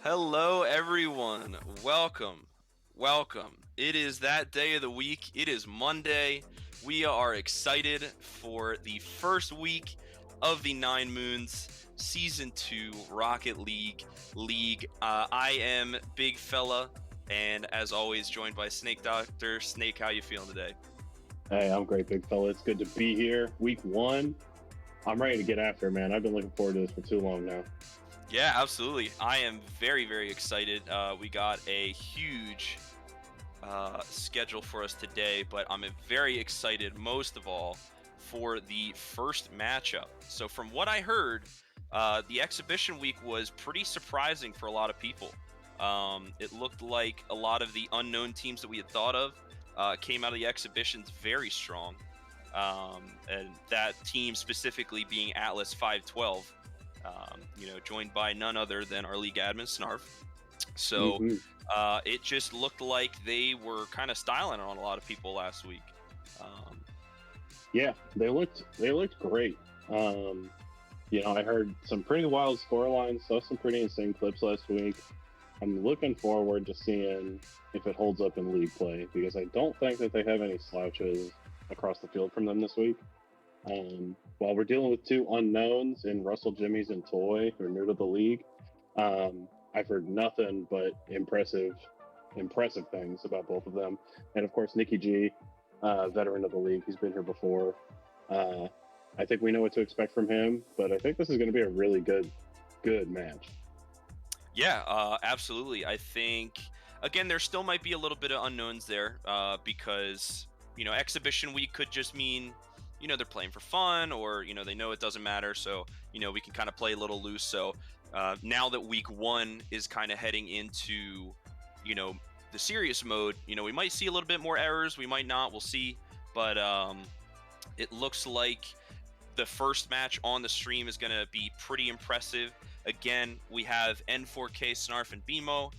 Hello, everyone. Welcome. Welcome. It is that day of the week. It is Monday. We are excited for the first week of the 9MOONS Season 2 Rocket League. I am Big Fella, and as always, joined by Snake Doctor. Snake, how you feeling today? Hey, I'm great, big fella. It's good to be here. Week one. I'm ready to get after it, man. I've been looking forward to this for too long now. Yeah, absolutely. I am very, very excited. We got a huge schedule for us today, but I'm very excited most of all for the first matchup. So, from what I heard, the exhibition week was pretty surprising for a lot of people. It looked like a lot of the unknown teams that we had thought of came out of the exhibitions very strong. And that team specifically being Atlas 512, joined by none other than our league admin, Snarf. So hmm it just looked like they were kind of styling on a lot of people last week. Um, Yeah, they looked great. I heard some pretty wild score lines, saw some pretty insane clips last week. I'm looking forward to seeing if it holds up in league play because I don't think that they have any slouches across the field from them this week. While we're dealing with two unknowns in Russell Jimmys and Toy, who are new to the league, I've heard nothing but impressive things about both of them. And of course, Nikki G, veteran of the league, he's been here before. Uh, I think we know what to expect from him, but I think this is going to be a really good match. yeah, absolutely. I think again there still might be a little bit of unknowns there because exhibition week could just mean they're playing for fun or they know it doesn't matter, so we can kind of play a little loose. So now that week one is kind of heading into you know the serious mode, we might see a little bit more errors, we might not, we'll see. But it looks like the first match on the stream is going to be pretty impressive. Again, we have N4K, Snarf, and BMO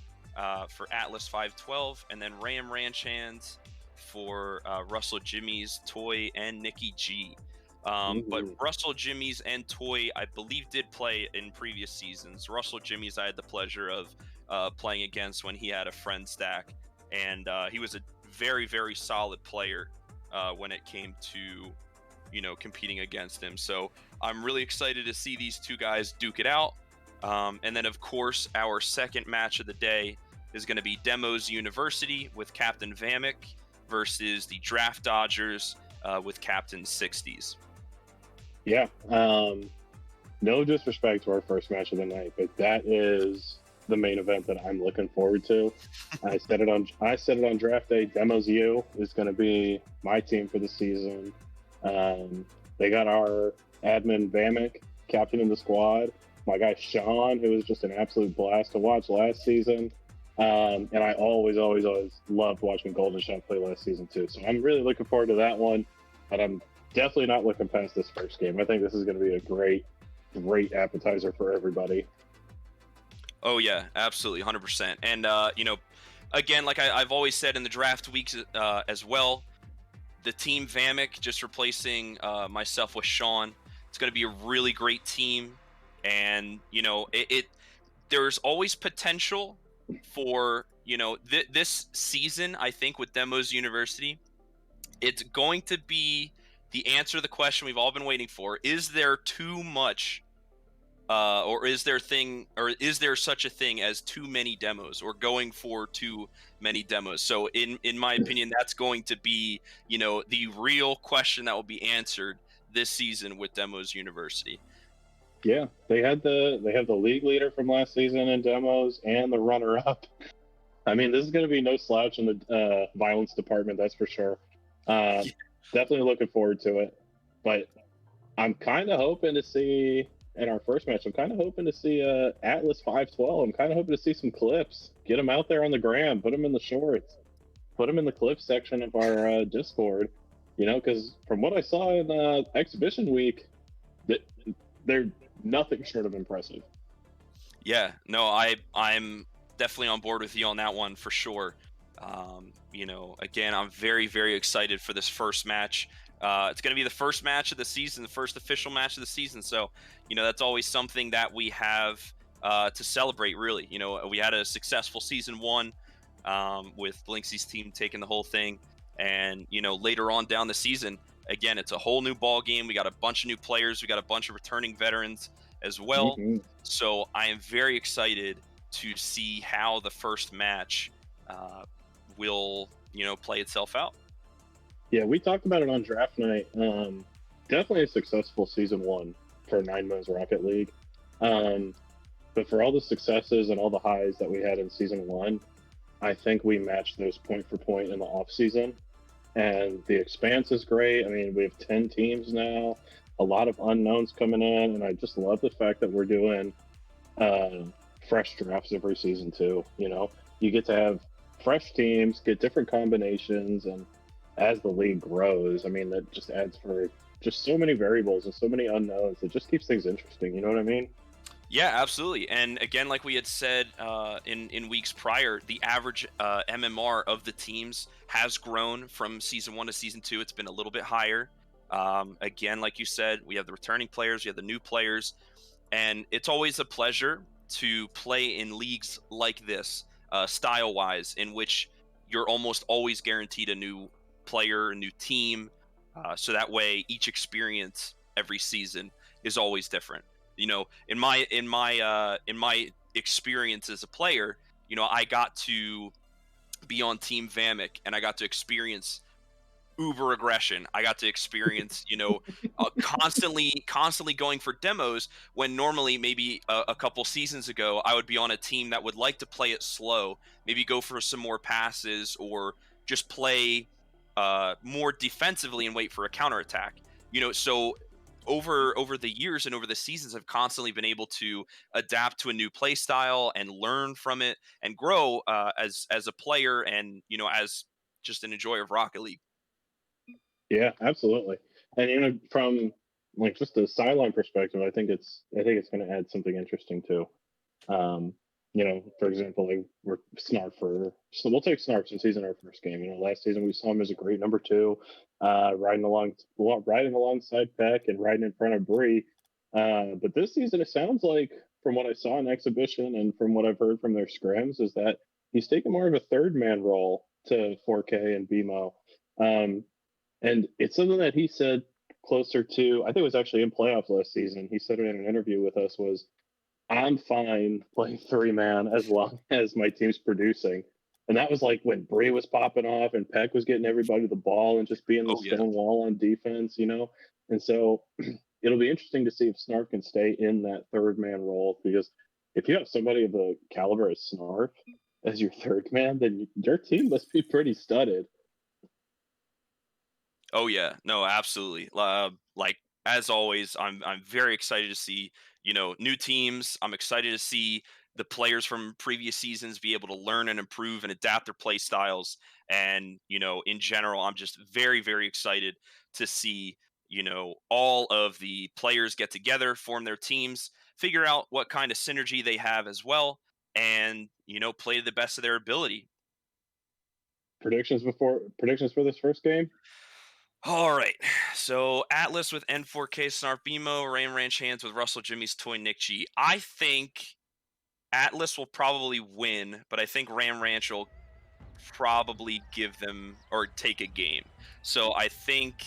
for Atlas 512, and then Ram Ranch Hands for Russell Jimmy's, Toy, and Nikki G. But hmm Russell Jimmy's and Toy, I believe, did play in previous seasons. Russell Jimmy's, I had the pleasure of playing against when he had a friend stack, and he was a very, very solid player when it came to competing against him. So I'm really excited to see these two guys duke it out. And then, of course, our second match of the day is going to be Demos University with Captain Vamek versus the Draft Dodgers with Captain 60s. Yeah. No disrespect to our first match of the night, but that is the main event that I'm looking forward to. I said it on draft day. Demos U is going to be my team for the season. They got our admin Vamek captain in the squad. My guy Sean, who was just an absolute blast to watch last season. And I always loved watching Golden Shot play last season too. So I'm really looking forward to that one. But I'm definitely not looking past this first game. I think this is going to be a great appetizer for everybody. Oh, yeah, absolutely, 100%. And, again, like I've always said in the draft weeks as well, the team Vamek just replacing myself with Sean. It's going to be a really great team, and there's always potential for this season. I think with Demos University, it's going to be the answer to the question we've all been waiting for: is there too much? Or is there such a thing as too many demos or going for too many demos? So in my opinion, that's going to be, the real question that will be answered this season with Demos University. Yeah, they have the league leader from last season in demos and the runner up. I mean, this is going to be no slouch in the violence department, that's for sure. Uh, Definitely looking forward to it. But I'm kind of hoping to see in our first match. I'm kind of hoping to see Atlas 512. I'm kind of hoping to see some clips. Get them out there on the gram. Put them in the shorts. Put them in the clips section of our Discord. Because from what I saw in exhibition week, that they're nothing short of impressive. Yeah, no, I'm definitely on board with you on that one for sure. Again, I'm very, very excited for this first match. It's going to be the first match of the season, the first official match of the season. So, that's always something that we have to celebrate. Really, we had a successful season one with Blinksey's team taking the whole thing, and later on down the season, again, it's a whole new ball game. We got a bunch of new players. We got a bunch of returning veterans as well. Hmm. So I am very excited to see how the first match will play itself out. Yeah, we talked about it on draft night. Definitely a successful season one for 9MOONS Rocket League. But for all the successes and all the highs that we had in season one, I think we matched those point for point in the off season. And the expanse is great. I mean, we have 10 teams now, a lot of unknowns coming in, and I just love the fact that we're doing fresh drafts every season too. You get to have fresh teams, get different combinations, and as the league grows, I mean, that just adds for just so many variables and so many unknowns. It just keeps things interesting. You know what I mean? Yeah, absolutely. And again, like we had said in weeks prior, the average MMR of the teams has grown from season one to season two. It's been a little bit higher. Again, like you said, we have the returning players, we have the new players, and it's always a pleasure to play in leagues like this, style-wise, in which you're almost always guaranteed a new player, a new team, so that way each experience every season is always different. In my experience as a player, I got to be on Team Vamic, and I got to experience uber aggression. I got to experience, constantly going for demos when normally maybe a couple seasons ago I would be on a team that would like to play it slow, maybe go for some more passes or just play more defensively and wait for a counterattack. So over the years and over the seasons, I've constantly been able to adapt to a new play style and learn from it and grow as a player and as just an enjoyer of Rocket League. Yeah, absolutely. And from like just a sideline perspective, I think it's going to add something interesting too. Um, for example, like we're Snarf so we'll take Snarf since he's in our first game. Last season we saw him as a great number two, riding alongside Peck and riding in front of Bree. But this season, it sounds like from what I saw in exhibition and from what I've heard from their scrims, is that he's taking more of a third man role to 4K and BMO. Um, and it's something that he said closer to, I think it was actually in playoffs last season. He said it in an interview with us was, I'm fine playing three man as long as my team's producing. And that was like when Bree was popping off and Peck was getting everybody the ball and just being the Oh yeah. stone wall on defense. And so it'll be interesting to see if Snarf can stay in that third man role, because if you have somebody of the caliber of Snarf as your third man, then your team must be pretty studded. Oh yeah, no, absolutely. Like as always, I'm very excited to see new teams. I'm excited to see the players from previous seasons be able to learn and improve and adapt their play styles. And in general, I'm just very excited to see all of the players get together, form their teams, figure out what kind of synergy they have as well, and play to the best of their ability. Predictions for this first game? All right. So Atlas with N4K, Snarf BMO, Ram Ranch Hands with Russell Jimmy's Toy Nick G. I think Atlas will probably win, but I think Ram Ranch will probably give them or take a game. So I think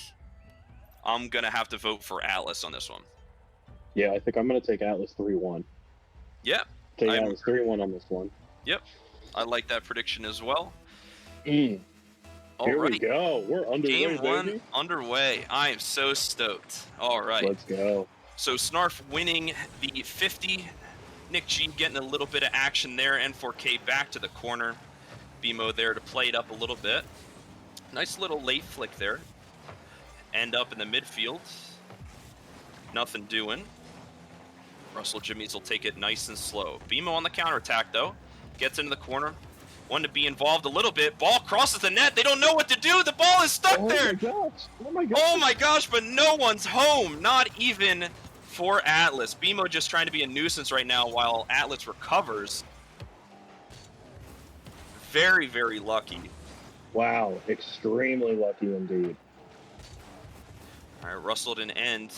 I'm going to have to vote for Atlas on this one. Yeah, I think I'm going to take Atlas 3-1. Yeah. Take Atlas 3-1 on this one. Yep. I like that prediction as well. Here right. we go. We're underway, Game one baby. underway. I am so stoked. All right. Let's go. So Snarf winning the 50. Nick G getting a little bit of action there. N4K back to the corner. BMO there to play it up a little bit. Nice little late flick there. End up in the midfield. Nothing doing. Russell Jimmy's will take it nice and slow. BMO on the counterattack though. Gets into the corner. One to be involved a little bit. Ball crosses the net. They don't know what to do. The ball is stuck there. Oh my gosh. Oh my gosh, but no one's home. Not even for Atlas. BMO just trying to be a nuisance right now while Atlas recovers. Very lucky. Wow, extremely lucky indeed. All right, Russell and End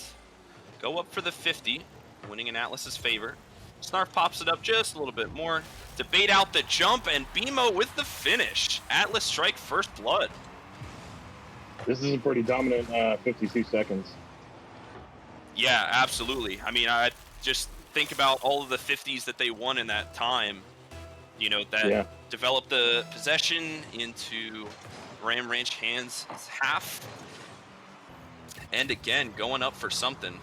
go up for the 50, winning in Atlas's favor. Snarf pops it up just a little bit more to bait out the jump, and BMO with the finish. Atlas strike first blood. This is a pretty dominant 52 seconds. Yeah, absolutely. I mean, I just think about all of the 50s that they won in that time, you know, that developed the possession into Ram Ranch hands half. And again, going up for something.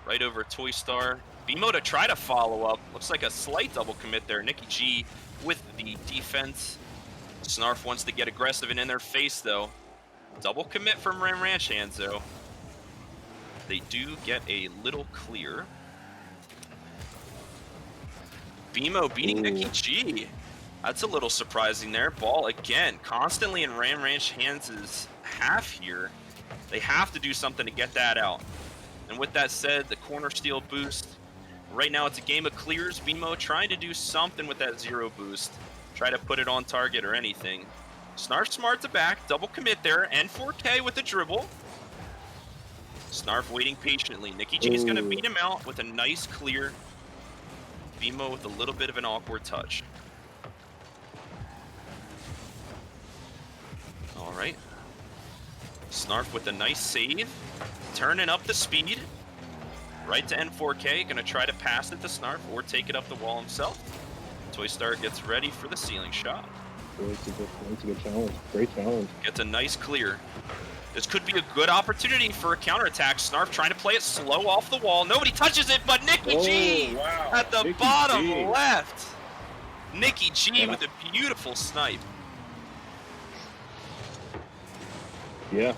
Right over Toy Star. BMO to try to follow up. Looks like a slight double commit there. Nikki G with the defense. Snarf wants to get aggressive and in their face, though. Double commit from Ram Ranch hands, though. They do get a little clear. BMO beating Nikki G. That's a little surprising there. Ball again, constantly in Ram Ranch hands' half here. They have to do something to get that out. And with that said, the corner steal boost. Right now it's a game of clears. BMO trying to do something with that 0 boost. Try to put it on target or anything. Snarf smart to back, double commit there, and 4K with the dribble. Snarf waiting patiently. Nikki G is going to beat him out with a nice clear. BMO with a little bit of an awkward touch. All right. Snarf with a nice save. Turning up the speed. Right to N4K. Going to try to pass it to Snarf or take it up the wall himself. Toy Star gets ready for the ceiling shot. It's a good challenge. Great challenge. Gets a nice clear. This could be a good opportunity for a counterattack. Snarf trying to play it slow off the wall. Nobody touches it, but Nikki G at the bottom left. Nikki G with a beautiful snipe. Yeah.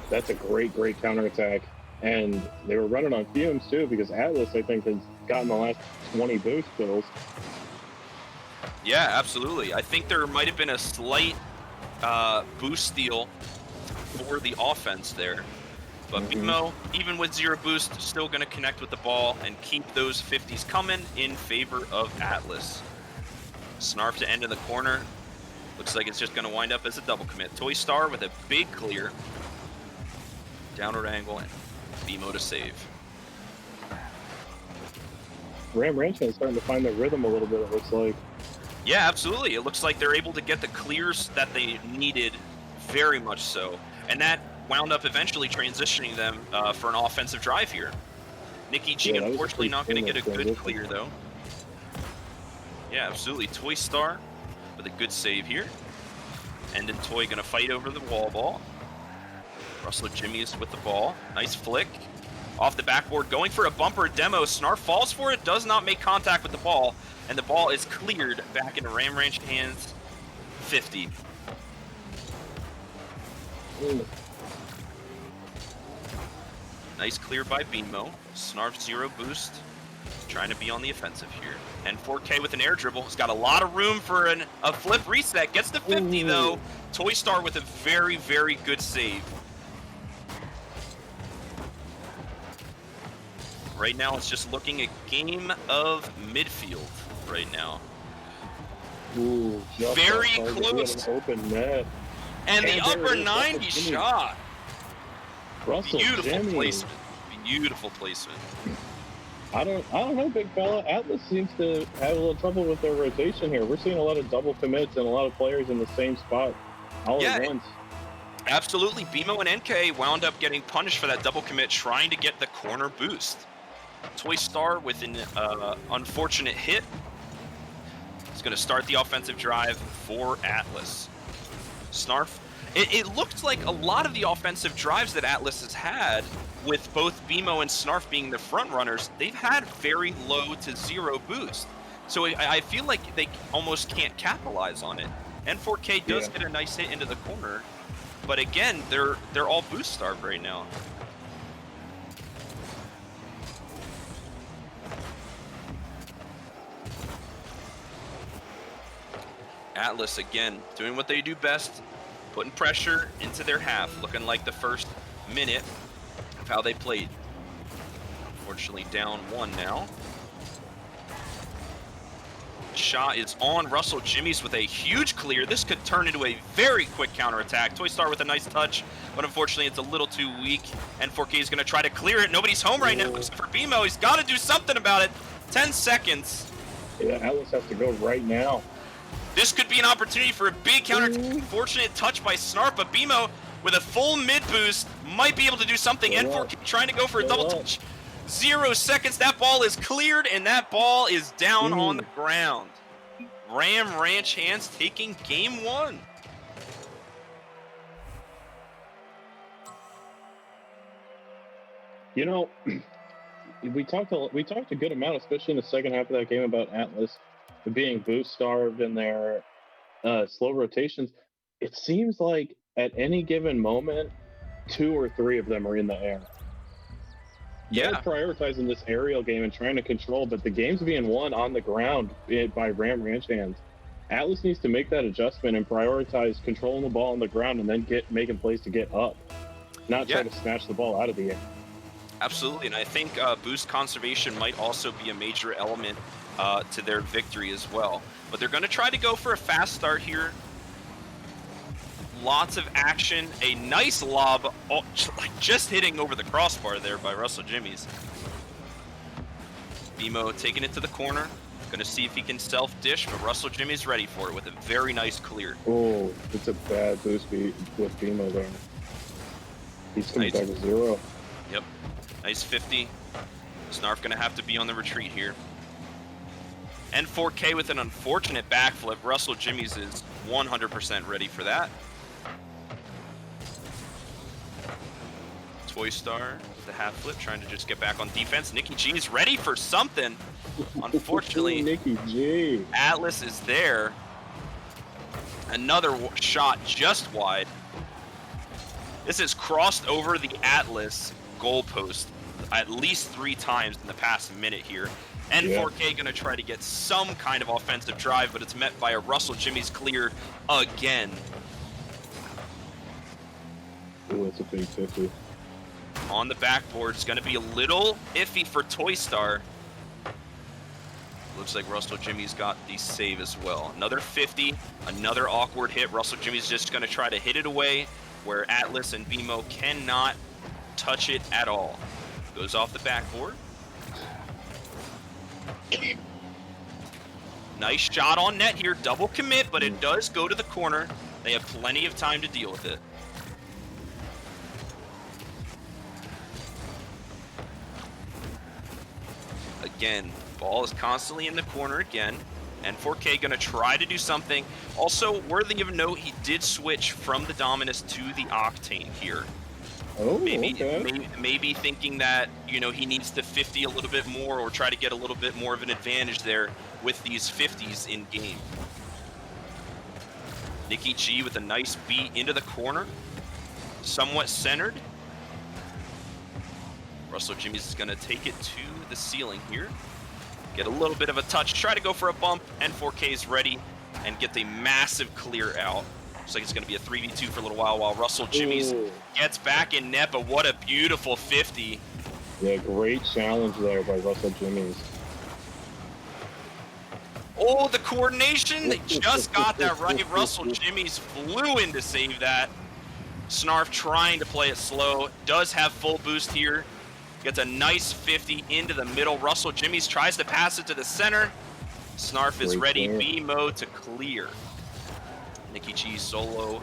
That's a great counterattack. And they were running on fumes, too, because Atlas, I think, has gotten the last 20 boost kills. Yeah, absolutely. I think there might have been a slight boost steal for the offense there. But BMO, even with 0 boost, still going to connect with the ball and keep those 50s coming in favor of Atlas. Snarf to end in the corner. Looks like it's just going to wind up as a double commit. Toy Star with a big clear. Downward angle and BMO to save. Ram Ranch is starting to find their rhythm a little bit, it looks like. Yeah, absolutely. It looks like they're able to get the clears that they needed, very much so. And that wound up eventually transitioning them for an offensive drive here. Nikki G, unfortunately, not going to get a good clear, though. Yeah, absolutely. Toy Star with a good save here. And then Toy going to fight over the wall ball. Russell Jimmy's with the ball. Nice flick. Off the backboard, going for a bumper demo. Snarf falls for it, does not make contact with the ball. And the ball is cleared back into Ram Ranch hands. 50. Nice clear by BMO. Snarf 0 boost. Trying to be on the offensive here. And 4K with an air dribble. He's got a lot of room for a flip reset. Gets to 50 though. Toy Star with a very, very good save. Right now it's just looking a game of midfield right now. Very close. Open net. And the upper 90 shot. Beautiful placement. Beautiful placement. I don't know, big fella. Atlas seems to have a little trouble with their rotation here. We're seeing a lot of double commits and a lot of players in the same spot all at once. Absolutely. BMO and NK wound up getting punished for that double commit, trying to get the corner boost. Toy Star with an unfortunate hit. He's going to start the offensive drive for Atlas. Snarf. It looked like a lot of the offensive drives that Atlas has had, with both BMO and Snarf being the front runners, they've had very low to 0 boost. So I feel like they almost can't capitalize on it. N4K does get a nice hit into the corner, but again, they're all boost starved right now. Atlas again doing what they do best, putting pressure into their half, looking like the first minute of how they played. Unfortunately down 1 now. shot is on. Russell Jimmy's with a huge clear. This could turn into a very quick counterattack. Toy Star with a nice touch, but unfortunately it's a little too weak. N4K is going to try to clear it. Nobody's home right now except for BMO. He's got to do something about it. 10 seconds. Yeah, Atlas has to go right now. This could be an opportunity for a big counterattack. Fortunate touch by Snarf, but BMO with a full mid boost might be able to do something. N4K trying to go for a double touch. 0 seconds. That ball is cleared, and that ball is down on the ground. Ram Ranch Hands taking game 1. You know, we talked a good amount, especially in the second half of that game, about Atlas being boost starved and their slow rotations. It seems like at any given moment, 2 or 3 of them are in the air. Yeah. They're prioritizing this aerial game and trying to control, but the game's being won on the ground by Ram Ranch Hands. Atlas needs to make that adjustment and prioritize controlling the ball on the ground and then making plays to get up, not try to snatch the ball out of the air. Absolutely, and I think boost conservation might also be a major element to their victory as well. But they're going to try to go for a fast start here. Lots of action, a nice lob, just hitting over the crossbar there by Russell Jimmy's. BMO taking it to the corner, going to see if he can self-dish, but Russell Jimmy's ready for it with a very nice clear. Oh, it's a bad boost with BMO there. He's coming back to 0. Yep, nice 50. Snarf going to have to be on the retreat here. N4K with an unfortunate backflip. Russell Jimmy's is 100% ready for that. Toy Star with the half flip, trying to just get back on defense. Nikki G is ready for something. Unfortunately, Nikki G. Atlas is there. Another shot just wide. This has crossed over the Atlas goalpost at least 3 times in the past minute here. N4K gonna try to get some kind of offensive drive, but it's met by a Russell Jimmy's clear again. Oh, it's a big 50. On the backboard, it's going to be a little iffy for Toy Star. Looks like Russell Jimmy's got the save as well. Another 50, another awkward hit. Russell Jimmy's just going to try to hit it away where Atlas and BMO cannot touch it at all. Goes off the backboard. Nice shot on net here. Double commit, but it does go to the corner. They have plenty of time to deal with it. Again, ball is constantly in the corner again. And 4K going to try to do something. Also, worthy of note, he did switch from the Dominus to the Octane here. Oh, maybe thinking that, you know, he needs to 50 a little bit more or try to get a little bit more of an advantage there with these 50s in game. Nikki G with a nice beat into the corner. Somewhat centered. Russell Jimmy's is going to take it to the ceiling here. Get a little bit of a touch, try to go for a bump. N4K is ready and get the massive clear out. Looks like it's going to be a 3v2 for a little while Russell Jimmy's gets back in net, but what a beautiful 50. Yeah, great challenge there by Russell Jimmy's. Oh, the coordination, they just got that right. Russell Jimmy's flew in to save that. Snarf trying to play it slow, does have full boost here. Gets a nice 50 into the middle. Russell Jimmy's tries to pass it to the center. Snarf is ready, BMO to clear. Nikki G solo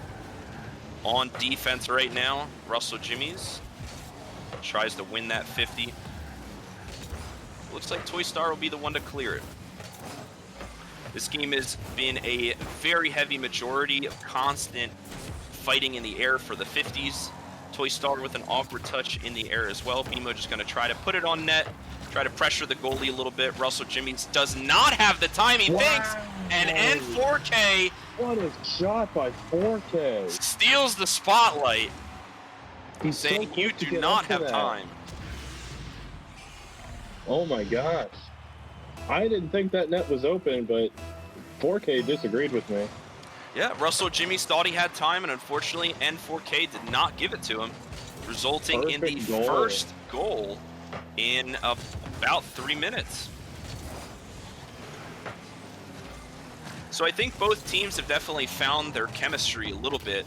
on defense right now. Russell Jimmy's tries to win that 50. Looks like Toy Star will be the one to clear it. This game has been a very heavy majority of constant fighting in the air for the 50s. Toy Star with an awkward touch in the air as well. BMO just going to try to put it on net, try to pressure the goalie a little bit. Russell Jimmy's does not have the time he thinks, and N4K. What a shot by 4K. Steals the spotlight. He's saying so you do not have time. Oh my gosh. I didn't think that net was open, but 4K disagreed with me. Yeah, Russell Jimmy's thought he had time, and unfortunately, N4K did not give it to him, resulting in the first goal in about 3 minutes. So I think both teams have definitely found their chemistry a little bit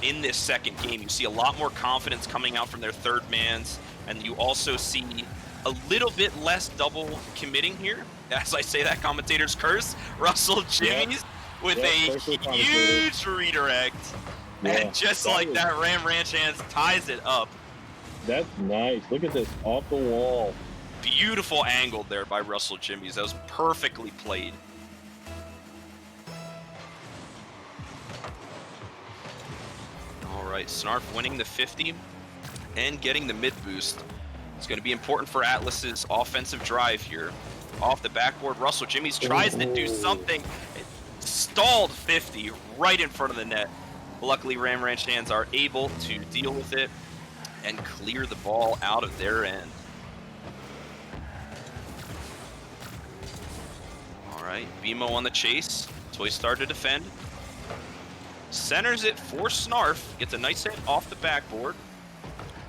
in this second game. You see a lot more confidence coming out from their third mans, and you also see a little bit less double committing here. As I say that, commentator's curse. Russell Jimmies with a huge redirect. And just like that, Ram Ranch Hands ties it up. That's nice. Look at this, off the wall. Beautiful angle there by Russell Jimmies. That was perfectly played. All right, Snarf winning the 50 and getting the mid boost. It's going to be important for Atlas's offensive drive here. Off the backboard, Russell Jimmies tries to do something. It stalled 50 right in front of the net. Luckily, Ram Ranch Hands are able to deal with it and clear the ball out of their end. All right, BMO on the chase. Toy Star to defend. Centers it for Snarf. Gets a nice hit off the backboard.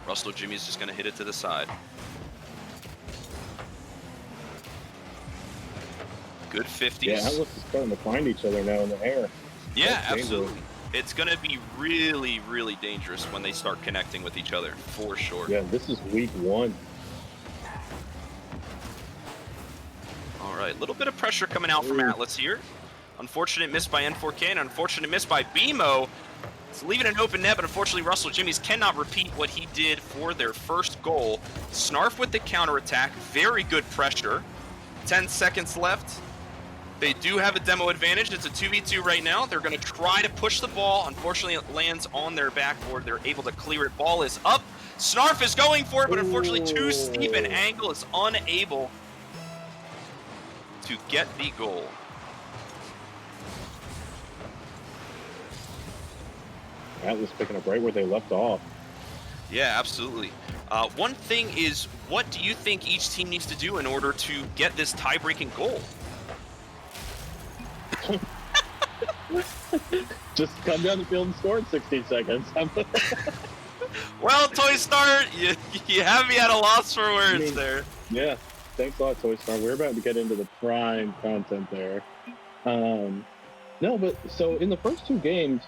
Russell Jimmy is just going to hit it to the side. Good 50s. Yeah, Atlas is starting to find each other now in the air. Yeah, absolutely. It's going to be really, really dangerous when they start connecting with each other, for sure. Yeah, this is week 1. All right, a little bit of pressure coming out from Atlas here. Unfortunate miss by N4K and unfortunate miss by BMO. It's leaving an open net, but unfortunately Russell Jimmies cannot repeat what he did for their first goal. Snarf with the counterattack, very good pressure. 10 seconds left. They do have a demo advantage. It's a 2v2 right now. They're going to try to push the ball. Unfortunately, it lands on their backboard. They're able to clear it. Ball is up. Snarf is going for it, but unfortunately too steep an angle, is unable to get the goal. Atlas picking up right where they left off. Yeah, absolutely. One thing is, what do you think each team needs to do in order to get this tie-breaking goal? Just come down the field and score in 16 seconds. Well, Toy Star, you have me at a loss for words there. Yeah, thanks a lot, Toy Star. We're about to get into the prime content there. No, but so in the first 2 games,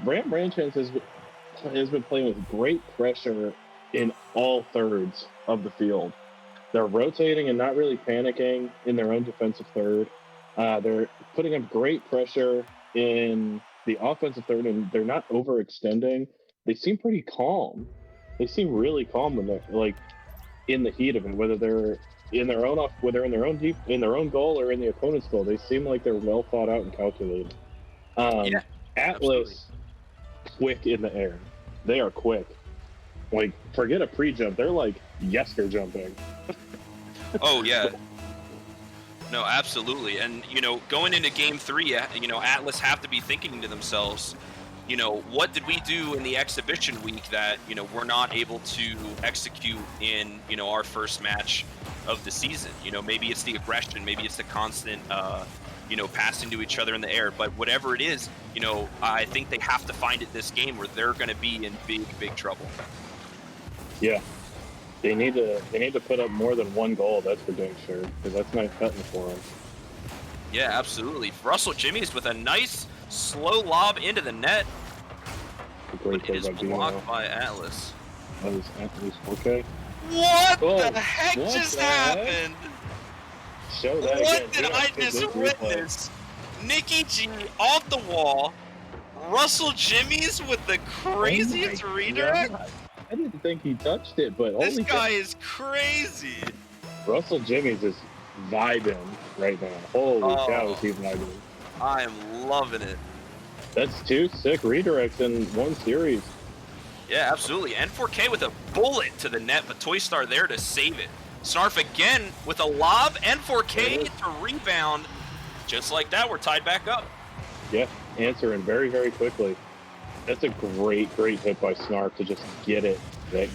Ram Ranch has been playing with great pressure in all thirds of the field. They're rotating and not really panicking in their own defensive third. They're putting up great pressure in the offensive third, and they're not overextending. They seem pretty calm. They seem really calm when they're like in the heat of it, whether they're in their own in their own goal or in the opponent's goal. They seem like they're well thought out and calculated. Yeah, Atlas, quick in the air. They are quick. Like, forget a pre-jump. They're like Yesker jumping. Oh, yeah. No, absolutely. And, you know, going into game 3, you know, Atlas have to be thinking to themselves, you know, what did we do in the exhibition week that, you know, we're not able to execute in, you know, our first match of the season? You know, maybe it's the aggression, maybe it's the constant, you know, passing to each other in the air. But whatever it is, you know, I think they have to find it this game where they're going to be in big, big trouble. Yeah. They need to put up more than 1 goal, that's for dang sure, because that's not cutting for them. Yeah, absolutely. Russell Jimmies with a nice slow lob into the net. But it is blocked by Atlas. That was Atlas. Okay. What the heck just happened? Show that what again. did I just witness? Nikki G off the wall. Russell Jimmies with the craziest redirect. I didn't think he touched it, but this guy is crazy. Russell Jimmies is vibing right now. Holy cow, is he vibing? I am loving it. That's 2 sick redirects in 1 series. Yeah, absolutely. N4K with a bullet to the net, but Toy Star there to save it. Snarf again with a lob. N4K to rebound. Just like that, we're tied back up. Yeah, answering very, very quickly. That's a great, great hit by Snarf to just get it there.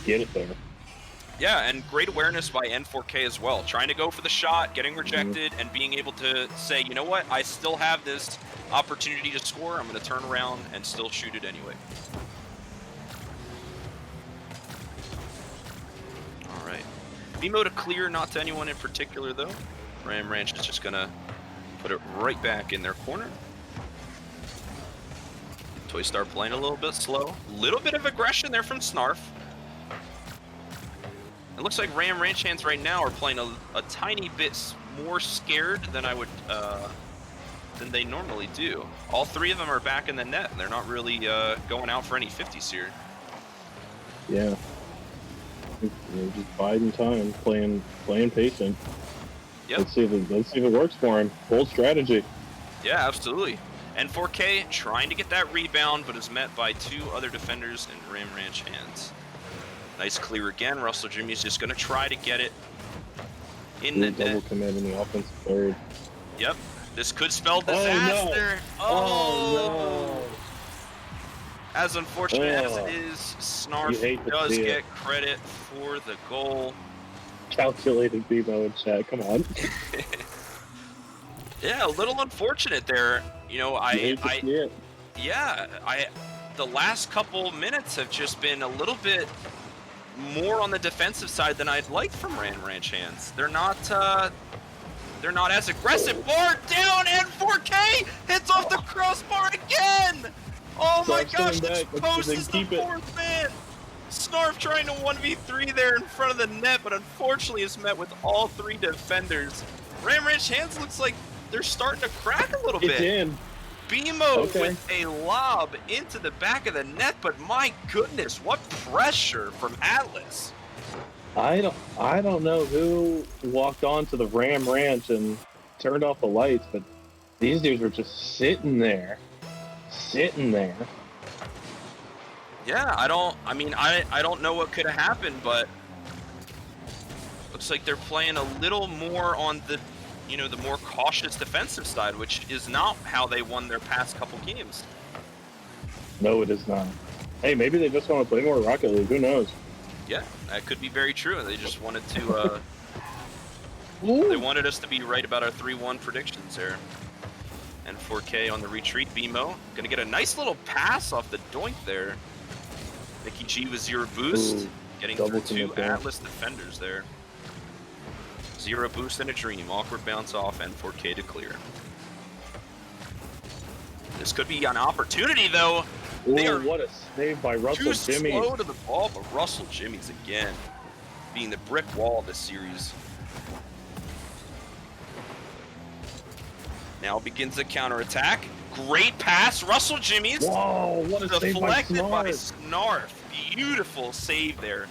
Yeah, and great awareness by N4K as well. Trying to go for the shot, getting rejected, and being able to say, you know what, I still have this opportunity to score. I'm going to turn around and still shoot it anyway. All right. BMO to clear, not to anyone in particular, though. Ram Ranch is just going to put it right back in their corner. Toy Star playing a little bit slow. Little bit of aggression there from Snarf. It looks like Ram Ranch Hands right now are playing a tiny bit more scared than than they normally do. All three of them are back in the net, and they're not really going out for any 50s here. Yeah. Just biding time, playing patient. Yep. Let's see if it works for him. Bold strategy. Yeah, absolutely. And 4K trying to get that rebound, but is met by two other defenders in Ram Ranch Hands. Nice clear again. Russell Jimmy's just going to try to get it in the net. Double commit in the offensive third. Yep. This could spell disaster. Oh, no. As unfortunate as it is, Snarf does get credit for the goal. Calculated BMO in chat. Come on. Yeah, a little unfortunate there. You know, the last couple minutes have just been a little bit more on the defensive side than I'd like from Ram Ranch Hands. They're not as aggressive. Bar down, and 4K hits off the crossbar again. Oh my gosh, this post is the fourth man. Snarf trying to 1v3 there in front of the net, but unfortunately is met with all three defenders. Ram Ranch Hands looks like they're starting to crack a little bit. In. BMO with a lob into the back of the net, but my goodness, what pressure from Atlas. I don't know who walked onto the Ram Ranch and turned off the lights, but these dudes were just sitting there. Yeah, I don't know what could have happened, but looks like they're playing a little more on the, the more cautious defensive side, which is not how they won their past couple games. No, it is not. Hey, maybe they just want to play more Rocket League. Who knows? Yeah, that could be very true. They just wanted to, they wanted us to be right about our 3-1 predictions there. And 4K on the retreat. BMO gonna get a nice little pass off the doink there. Mickey G with 0 boost, getting through two Atlas defenders there. 0 boost and a dream. Awkward bounce off and 4K to clear. This could be an opportunity though. What a save by Russell Jimmy. Too slow to the ball, but Russell Jimmy's again being the brick wall of this series. Now begins the counterattack. Great pass, Russell Jimmy's. Whoa, what a save by Snarf. Beautiful save there.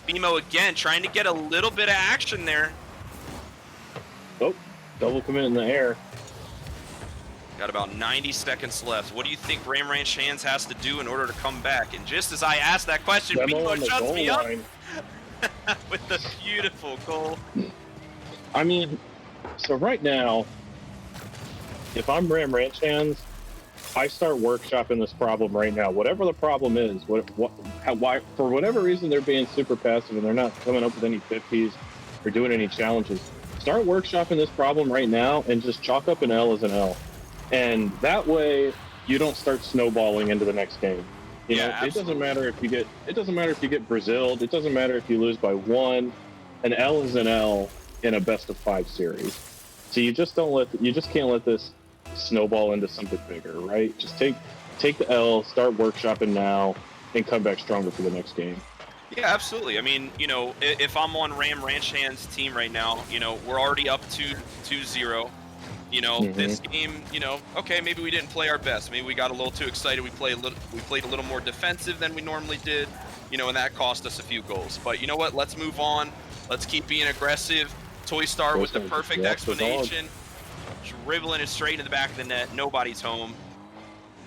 BMO again trying to get a little bit of action there. Oh, double commit in the air. Got about 90 seconds left. What do you think Ram Ranch Hands has to do in order to come back? And just as I asked that question, BMO shuts me up with the beautiful goal. I mean, so right now, if I'm Ram Ranch Hands, I start workshopping this problem right now. Whatever the problem is, why, for whatever reason they're being super passive and they're not coming up with any 50s or doing any challenges, start workshopping this problem right now and just chalk up an L as an L. And that way you don't start snowballing into the next game. You know, it doesn't matter if you get Braziled, it doesn't matter if you lose by 1. An L is an L in a best of 5 series. So you just can't let this snowball into something bigger, right? Just take the L, start workshopping now, and come back stronger for the next game. Yeah, absolutely. I mean, if I'm on Ram Ranch Hands team right now, we're already up to 2-0. This game, okay, maybe we didn't play our best. Maybe we got a little too excited. We played a little more defensive than we normally did, and that cost us a few goals. But you know what? Let's move on. Let's keep being aggressive. Toy Star with the perfect explanation. Dribbling it straight in the back of the net. Nobody's home.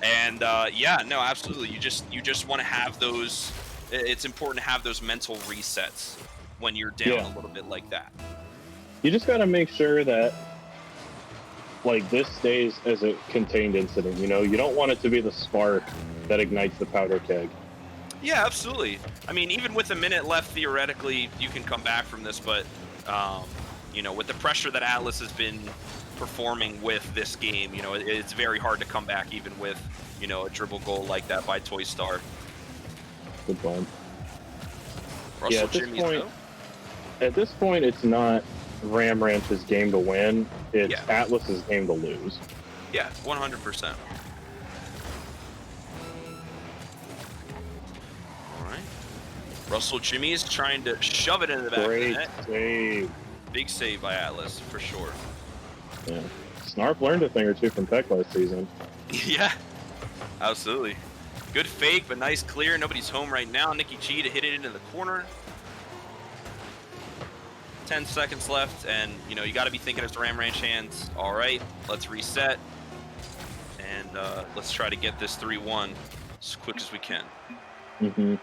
And absolutely. You just want to have those. It's important to have those mental resets when you're down a little bit like that. You just got to make sure that this stays as a contained incident. You don't want it to be the spark that ignites the powder keg. Yeah, absolutely. I mean, even with a minute left, theoretically, you can come back from this. But, with the pressure that Atlas has been performing with this game, it's very hard to come back even with, a dribble goal like that by Toy Star. Good point. Russell at this point, it's not Ram Ranch's game to win. It's Atlas's game to lose. Yeah, 100%. Russell Jimmy is trying to shove it into the back of the Great net. save. Big save by Atlas, for sure. Yeah. Snarf learned a thing or two from Peck last season. Yeah, absolutely. Good fake, but nice clear. Nobody's home right now. Nicky G to hit it into the corner. 10 seconds left, and you know you got to be thinking it's Ram Ranch hands. All right, let's reset, and let's try to get this 3-1 as quick as we can. Mm-hmm.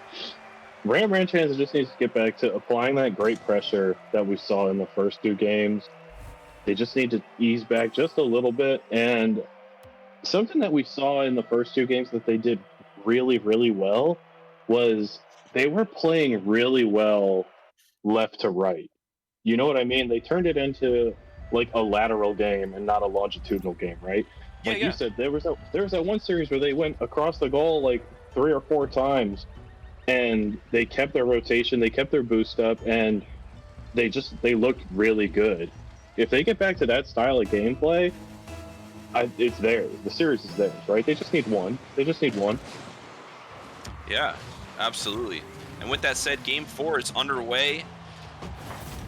Ram Ranch hands just needs to get back to applying that great pressure that we saw in the first 2 games. They just need to ease back just a little bit, and something that we saw in the first 2 games that they did really, really well was they were playing really well left to right. You know what I mean? They turned it into like a lateral game and not a longitudinal game, right? Yeah, Like yeah. you said, there was that one series where they went across the goal like 3 or 4 times, and they kept their rotation, they kept their boost up, and they looked really good. If they get back to that style of gameplay, it's theirs. The series is theirs, right? They just need one. Yeah, absolutely. And with that said, Game 4 is underway.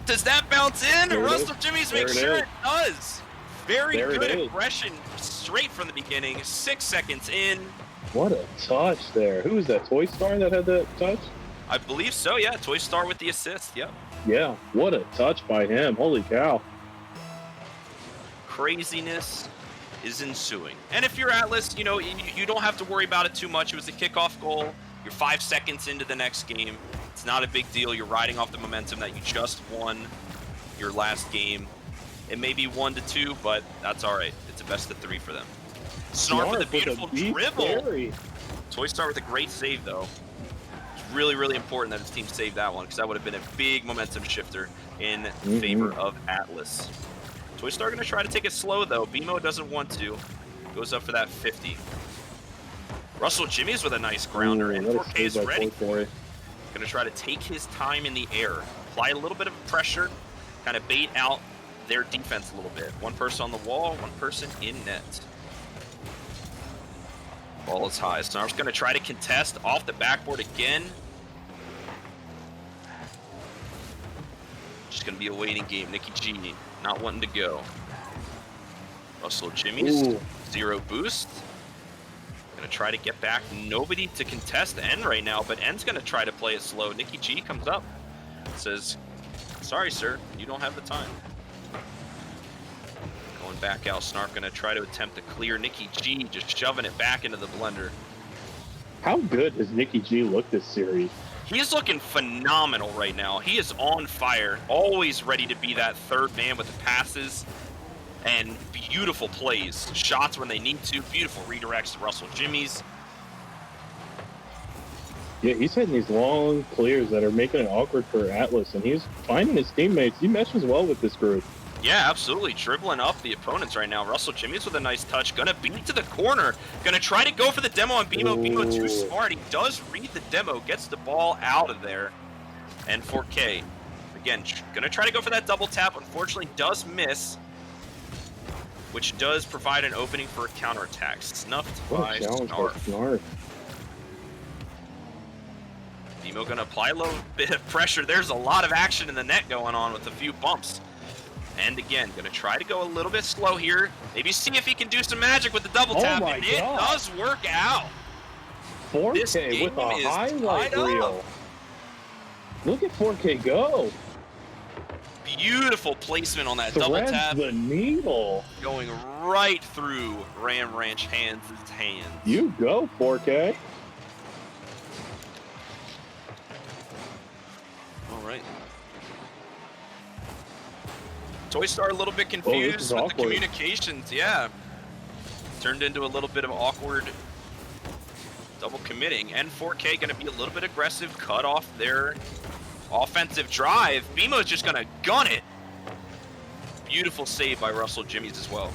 Does that bounce in? Russell Jimmy's make sure it does. Very good impression straight from the beginning. 6 seconds in. What a touch there. Who was that? Toy Star that had that touch? I believe so, yeah. Toy Star with the assist, yep. Yeah, what a touch by him. Holy cow. Craziness is ensuing. And if you're Atlas, you know, you don't have to worry about it too much. It was a kickoff goal. You're 5 seconds into the next game. It's not a big deal. You're riding off the momentum that you just won your last game. It may be 1-2, but that's all right. It's a best of 3 for them. Snarf with a beautiful dribble. Toy Star with a great save, though. It's really, really important that his team saved that one, because that would have been a big momentum shifter in favor of Atlas. Toy Star going to try to take it slow, though. BMO doesn't want to. Goes up for that 50. Russell Jimmy's with a nice grounder, and 4K is ready. Going to try to take his time in the air. Apply a little bit of pressure, kind of bait out their defense a little bit. One person on the wall, one person in net. Ball is high. Snarf's going to try to contest off the backboard again. Just going to be a waiting game. Nicky G not wanting to go. Russell Jimmy's 0 boost. Going to try to get back. Nobody to contest N right now, but N's going to try to play it slow. Nicky G comes up. Says, sorry, sir. You don't have the time. Going back out. Snarf going to try to attempt to clear Nicky G, just shoving it back into the blender. How good has Nicky G looked this series? He's looking phenomenal right now. He is on fire. Always ready to be that third man with the passes. And beautiful plays. Shots when they need to. Beautiful redirects to Russell Jimmy's. Yeah, he's hitting these long clears that are making it awkward for Atlas, and he's finding his teammates. He meshes well with this group. Yeah, absolutely. Dribbling up the opponents right now. Russell Jimmy's with a nice touch. Gonna beat to the corner. Gonna try to go for the demo on BMO. BMO too smart. He does read the demo. Gets the ball out of there. And 4K. Again, gonna try to go for that double tap. Unfortunately, does miss. Which does provide an opening for a counterattack. Snuffed by Snarf. BMO gonna apply a little bit of pressure. There's a lot of action in the net going on with a few bumps. And again, gonna try to go a little bit slow here. Maybe see if he can do some magic with the double tap. And it does work out. 4K with a highlight reel. Look at 4K go. Beautiful placement on that double tap. The needle. Going right through Ram Ranch hands. You go, 4K. All right. Toy Star a little bit confused with the communications. Yeah. Turned into a little bit of awkward double committing. And 4K going to be a little bit aggressive. Cut off their offensive drive. BMO's just going to gun it. Beautiful save by Russell Jimmy's as well.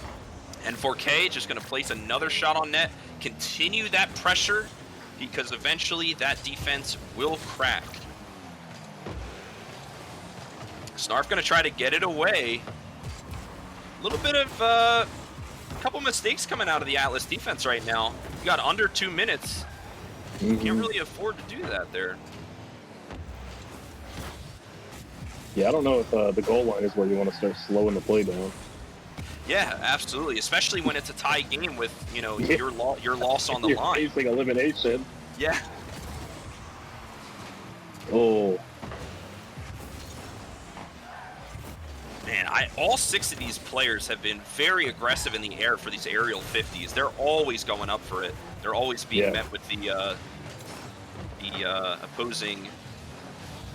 And 4K just going to place another shot on net. Continue that pressure because eventually that defense will crack. Snarf going to try to get it away. A little bit of a couple mistakes coming out of the Atlas defense right now. You got under 2 minutes. You can't really afford to do that there. Yeah, I don't know if the goal line is where you want to start slowing the play down. Yeah, absolutely. Especially when it's a tie game with, Yeah, your loss on the you're line. facing elimination. Yeah. Oh, Man, all 6 of these players have been very aggressive in the air for these aerial 50s. They're always going up for it. They're always being yeah. met with the opposing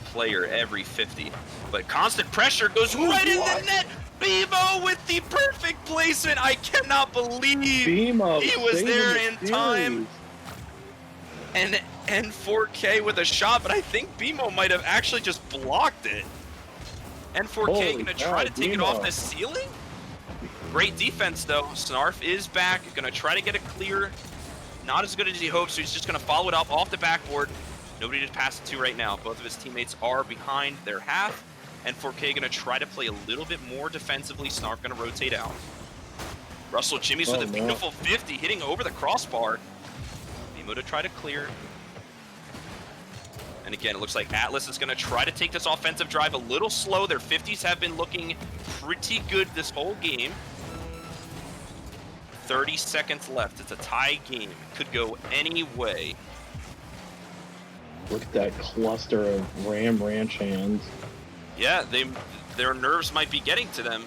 player every 50. But constant pressure goes right in the net. Bebo with the perfect placement. I cannot believe BMO he was saving there the in time. series. And 4K with a shot, but I think BMO might have actually just blocked it. And 4K Holy gonna cow, try to take it off BMO. the ceiling? Great defense though. Snarf is back, gonna try to get a clear. Not as good as he hopes, so he's just gonna follow it up off the backboard. Nobody to pass it to right now. Both of his teammates are behind their half, and 4K gonna try to play a little bit more defensively. Snarf gonna rotate out. Russell Jimmy's with a beautiful 50, hitting over the crossbar. Nemo to try to clear. And again, it looks like Atlas is going to try to take this offensive drive a little slow. Their 50s have been looking pretty good this whole game. 30 seconds left. It's a tie game. It could go any way. Look at that cluster of Ram Ranch hands. Yeah, their nerves might be getting to them,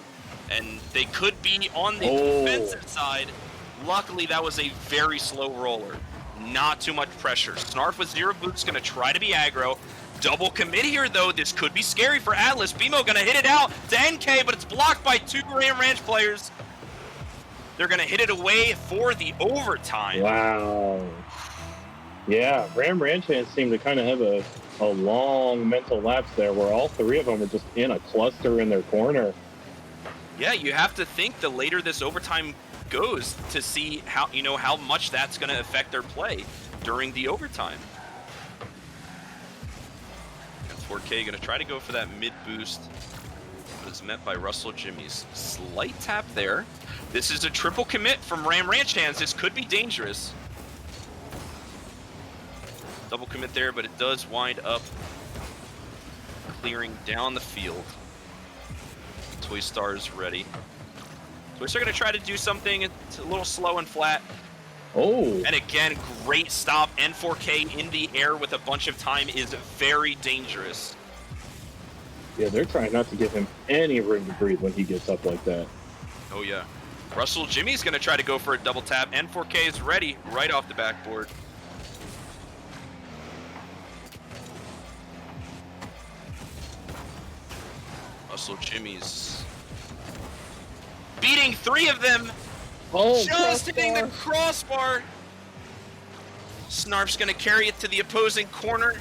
and they could be on the Oh. defensive side. Luckily, that was a very slow roller. Not too much pressure. Snarf with 0 boots, going to try to be aggro. Double commit here, though. This could be scary for Atlas. BMO going to hit it out to NK, but it's blocked by 2 Ram Ranch players. They're going to hit it away for the overtime. Wow. Yeah, Ram Ranch hands seem to kind of have a long mental lapse there where all 3 of them are just in a cluster in their corner. Yeah, you have to think the later this overtime goes to see how much that's going to affect their play during the overtime. And 4K going to try to go for that mid boost, but is met by Russell Jimmy's slight tap there. This is a triple commit from Ram Ranch hands. This could be dangerous. Double commit there, but it does wind up clearing down the field. Toy Star's ready. Toy Star gonna try to do something. It's a little slow and flat. Oh. And again, great stop. N4K in the air with a bunch of time is very dangerous. Yeah, they're trying not to give him any room to breathe when he gets up like that. Oh yeah. Russell Jimmy's gonna try to go for a double tap. N4K is ready right off the backboard. Russell Jimmy's beating 3 of them. Oh, just hitting the crossbar. Snarf's gonna carry it to the opposing corner,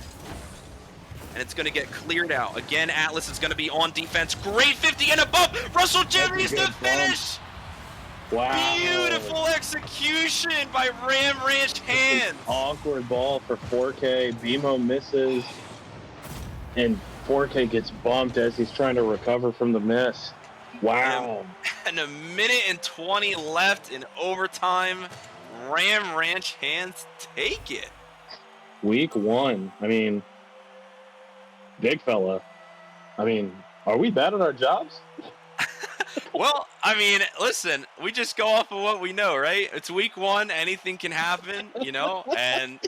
and it's gonna get cleared out. Again, Atlas is gonna be on defense. Great 50 and above. Russell Jimmy's to finish. Wow. Beautiful execution by Ram Ranch hands. Awkward ball for 4K. BMO misses, and 4K gets bumped as he's trying to recover from the miss. Wow. And a minute and 20 left in overtime. Ram Ranch hands take it. Week 1. I mean, big fella. I mean, are we bad at our jobs? Well, I mean, listen, we just go off of what we know, right? It's week 1, anything can happen, and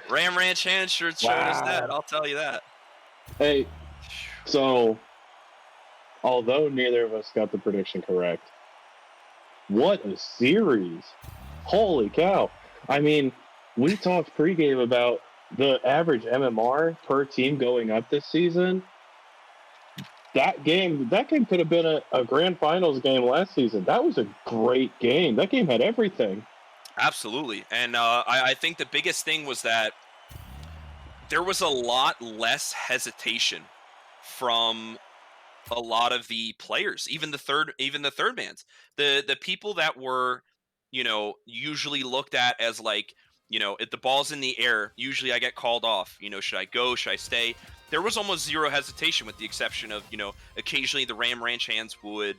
Ram Ranch hands sure showed us that, I'll tell you that. Hey, so although neither of us got the prediction correct, what a series. Holy cow. I mean, we talked pregame about the average MMR per team going up this season. That game could have been a grand finals game last season. That was a great game. That game had everything. Absolutely. And I think the biggest thing was that there was a lot less hesitation from a lot of the players, even the third mans. The people that were, usually looked at as like, if the ball's in the air, usually I get called off. Should I go? Should I stay? There was almost zero hesitation, with the exception of, occasionally the Ram Ranch hands would,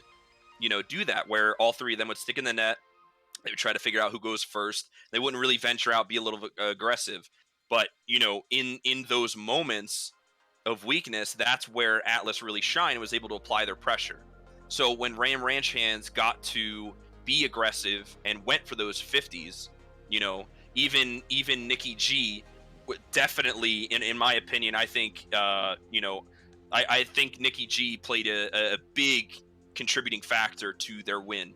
do that, where all 3 of them would stick in the net. They would try to figure out who goes first. They wouldn't really venture out, be a little aggressive. But, in those moments, of weakness, that's where Atlas really shined and was able to apply their pressure. So when Ram Ranch Hands got to be aggressive and went for those 50s, you know, even Nikki G definitely, in my opinion, I think, I think Nikki G played a big contributing factor to their win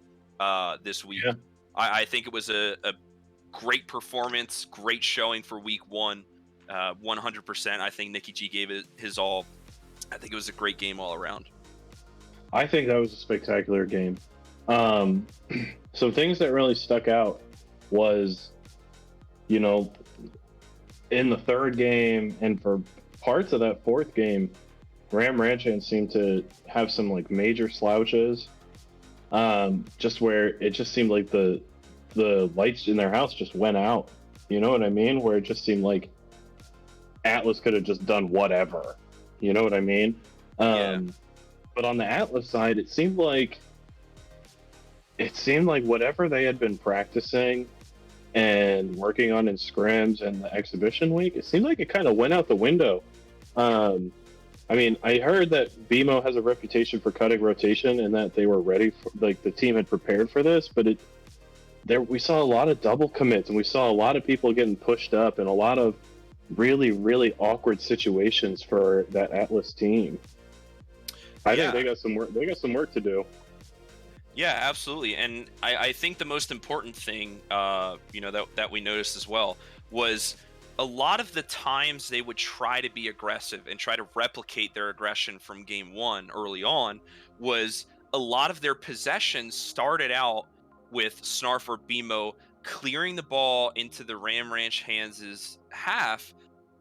this week. Yeah. I think it was a great performance, great showing for week one. 100%. I think Nikki G gave it his all. I think it was a great game all around. I think that was a spectacular game. Um, some things that really stuck out was, you know, in the third game and for parts of that fourth game, Ram Ranchans seemed to have some like major slouches. Just where it just seemed like the lights in their house just went out. You know what I mean? Where it just seemed like Atlas could have just done whatever. You know what I mean? Yeah. But on the Atlas side, it seemed like whatever they had been practicing and working on in scrims and the exhibition week, it seemed like it kind of went out the window. I mean, I heard that BMO has a reputation for cutting rotation and that they were ready for, like, the team had prepared for this, but we saw a lot of double commits and we saw a lot of people getting pushed up and a lot of really, really awkward situations for that Atlas team. I think they got some work. They got some work to do. Yeah, absolutely. And I think the most important thing, that we noticed as well was a lot of the times they would try to be aggressive and try to replicate their aggression from game one early on was a lot of their possessions started out with Snarf or BMO clearing the ball into the Ram Ranch Hands' half,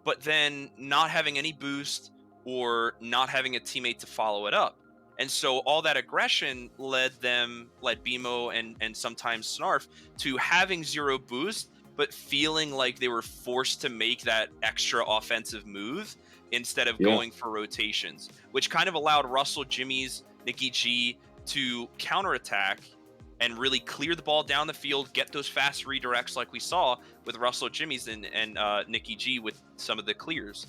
but then not having any boost or not having a teammate to follow it up. And so all that aggression led BMO and sometimes Snarf to having zero boost, but feeling like they were forced to make that extra offensive move instead of going for rotations, which kind of allowed Russell Jimmy's Nikki G to counterattack and really clear the ball down the field, get those fast redirects like we saw with Russell Jimmy's and Nikki G with some of the clears.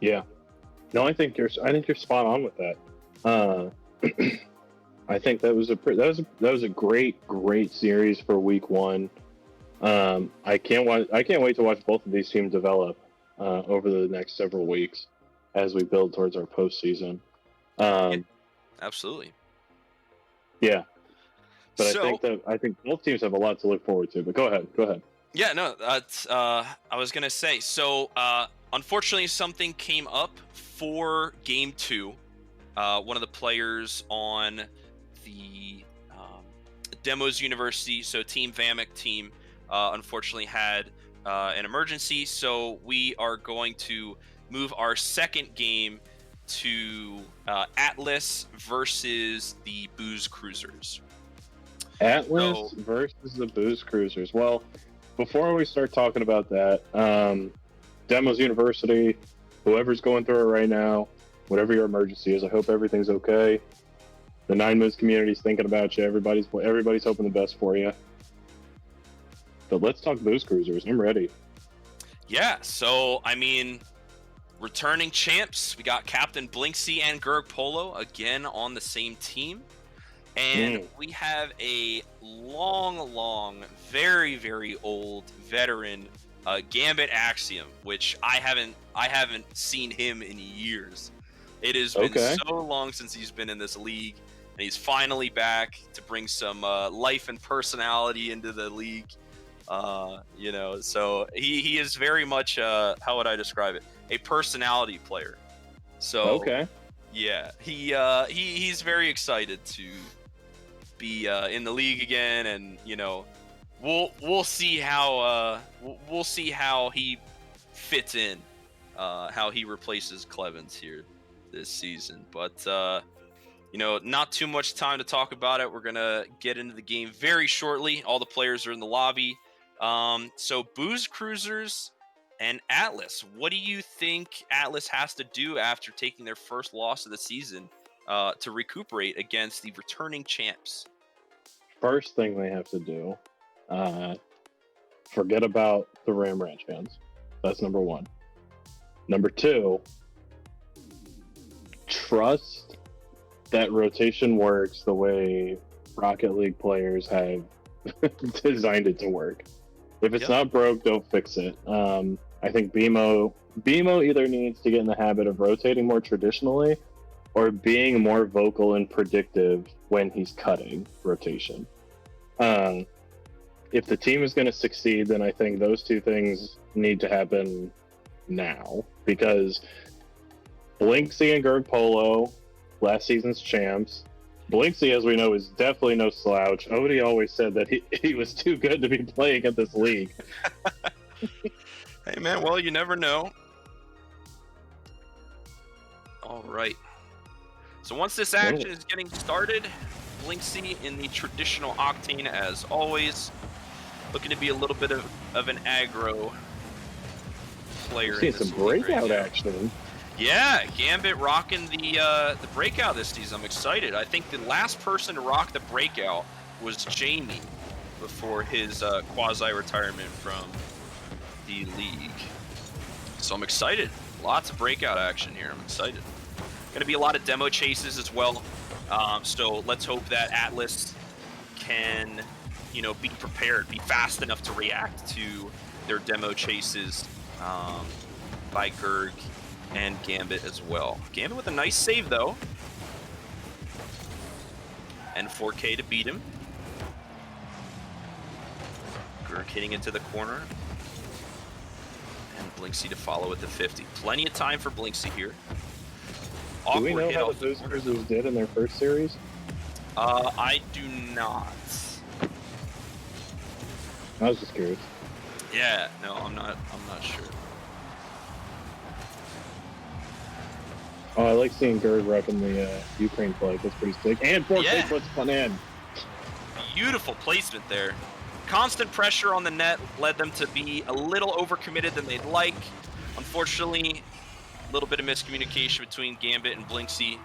Yeah. No, I think you're spot on with that. I think that was a great series for week one. I can't wait to watch both of these teams develop over the next several weeks as we build towards our postseason. Absolutely. Yeah. But I think both teams have a lot to look forward to. But go ahead. Yeah, no, that's I was gonna say. So unfortunately, something came up for game two. One of the players on the Demos University, so Team Vamic team, unfortunately had an emergency. So we are going to move our second game to Atlas versus the Booze Cruisers. Atlas versus the Booze Cruisers. Well, before we start talking about that, Demos University, whoever's going through it right now, whatever your emergency is, I hope everything's okay. The 9MOONS community's thinking about you. Everybody's hoping the best for you. But let's talk Booze Cruisers. I'm ready. Yeah, so, I mean, returning champs. We got Captain Blinksy and Gerg Polo again on the same team. And we have a long, very, very old veteran, Gambit Axiom, which I haven't seen him in years. It has been so long since he's been in this league, and he's finally back to bring some life and personality into the league. So he is very much, how would I describe it? A personality player. So yeah, he's very excited to be in the league again, and we'll see how he fits in, how he replaces Clevens here this season. But not too much time to talk about it. We're gonna get into the game very shortly. All the players are in the lobby. So Booze Cruisers and Atlas, what do you think Atlas has to do after taking their first loss of the season to recuperate against the returning champs? First thing they have to do, forget about the Ram Ranch fans. That's number one. Number two, trust that rotation works the way Rocket League players have designed it to work. If it's not broke, don't fix it. I think BMO either needs to get in the habit of rotating more traditionally or being more vocal and predictive when he's cutting rotation. If the team is going to succeed, then I think those two things need to happen now, because Blinksy and Gerg Polo, last season's champs. Blinksy, as we know, is definitely no slouch. Odie always said that he was too good to be playing at this league. Hey, man, well, you never know. All right. So once this action is getting started, Blinksy in the traditional Octane as always. Looking to be a little bit of an aggro player. Seeing some breakout action. Yeah, Gambit rocking the breakout this season. I'm excited. I think the last person to rock the breakout was Jamie before his quasi-retirement from the league. So I'm excited. Lots of breakout action here. I'm excited. Going to be a lot of demo chases as well. So let's hope that Atlas can, be prepared, be fast enough to react to their demo chases by Gerg and Gambit as well. Gambit with a nice save though. And 4K to beat him. Gerg hitting into the corner. And Blinksy to follow with the 50. Plenty of time for Blinksy here. Do we know how the boosters did in their first series? I do not. I was just curious. Yeah, no, I'm not sure. Oh, I like seeing Gerg repping the Ukraine flag. That's pretty sick. And 4K puts one in. Beautiful placement there. Constant pressure on the net led them to be a little overcommitted than they'd like. Unfortunately, a little bit of miscommunication between Gambit and Blinksy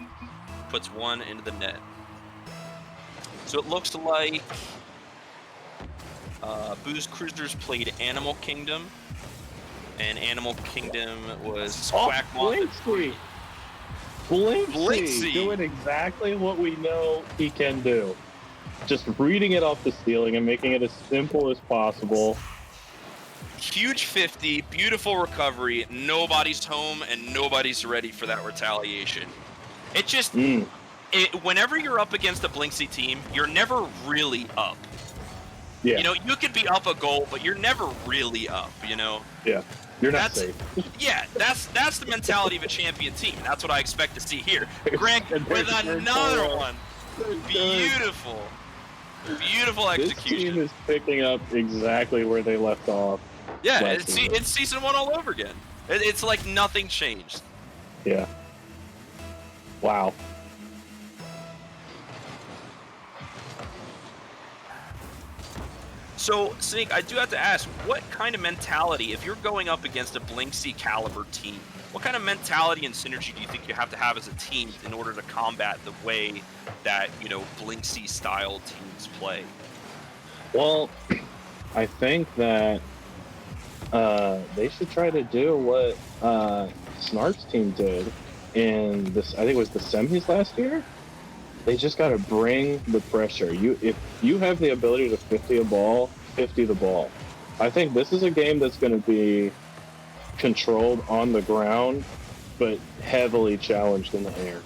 puts one into the net. So it looks like Booze Cruisers played Animal Kingdom, and Animal Kingdom was Quack Blinksy. Blinksy doing exactly what we know he can do. Just reading it off the ceiling and making it as simple as possible. Huge 50, beautiful recovery. Nobody's home and nobody's ready for that retaliation. It just, whenever you're up against a Blinksy team, you're never really up. Yeah. You could be up a goal, but you're never really up, Yeah. You're not safe. Yeah, that's the mentality of a champion team. That's what I expect to see here. Greg with another one. Beautiful. Beautiful execution. This team is picking up exactly where they left off. Yeah, it's season 1 all over again. It's like nothing changed. Yeah. Wow. So, Snake, I do have to ask, what kind of mentality, if you're going up against a Blinksy caliber team, what kind of mentality and synergy do you think you have to have as a team in order to combat the way that, Blinksy style teams play? Well, I think that they should try to do what Snark's team did in this, I think it was the semis last year. They just got to bring the pressure. If you have the ability to 50 a ball, 50 the ball. I think this is a game that's going to be controlled on the ground, but heavily challenged in the air.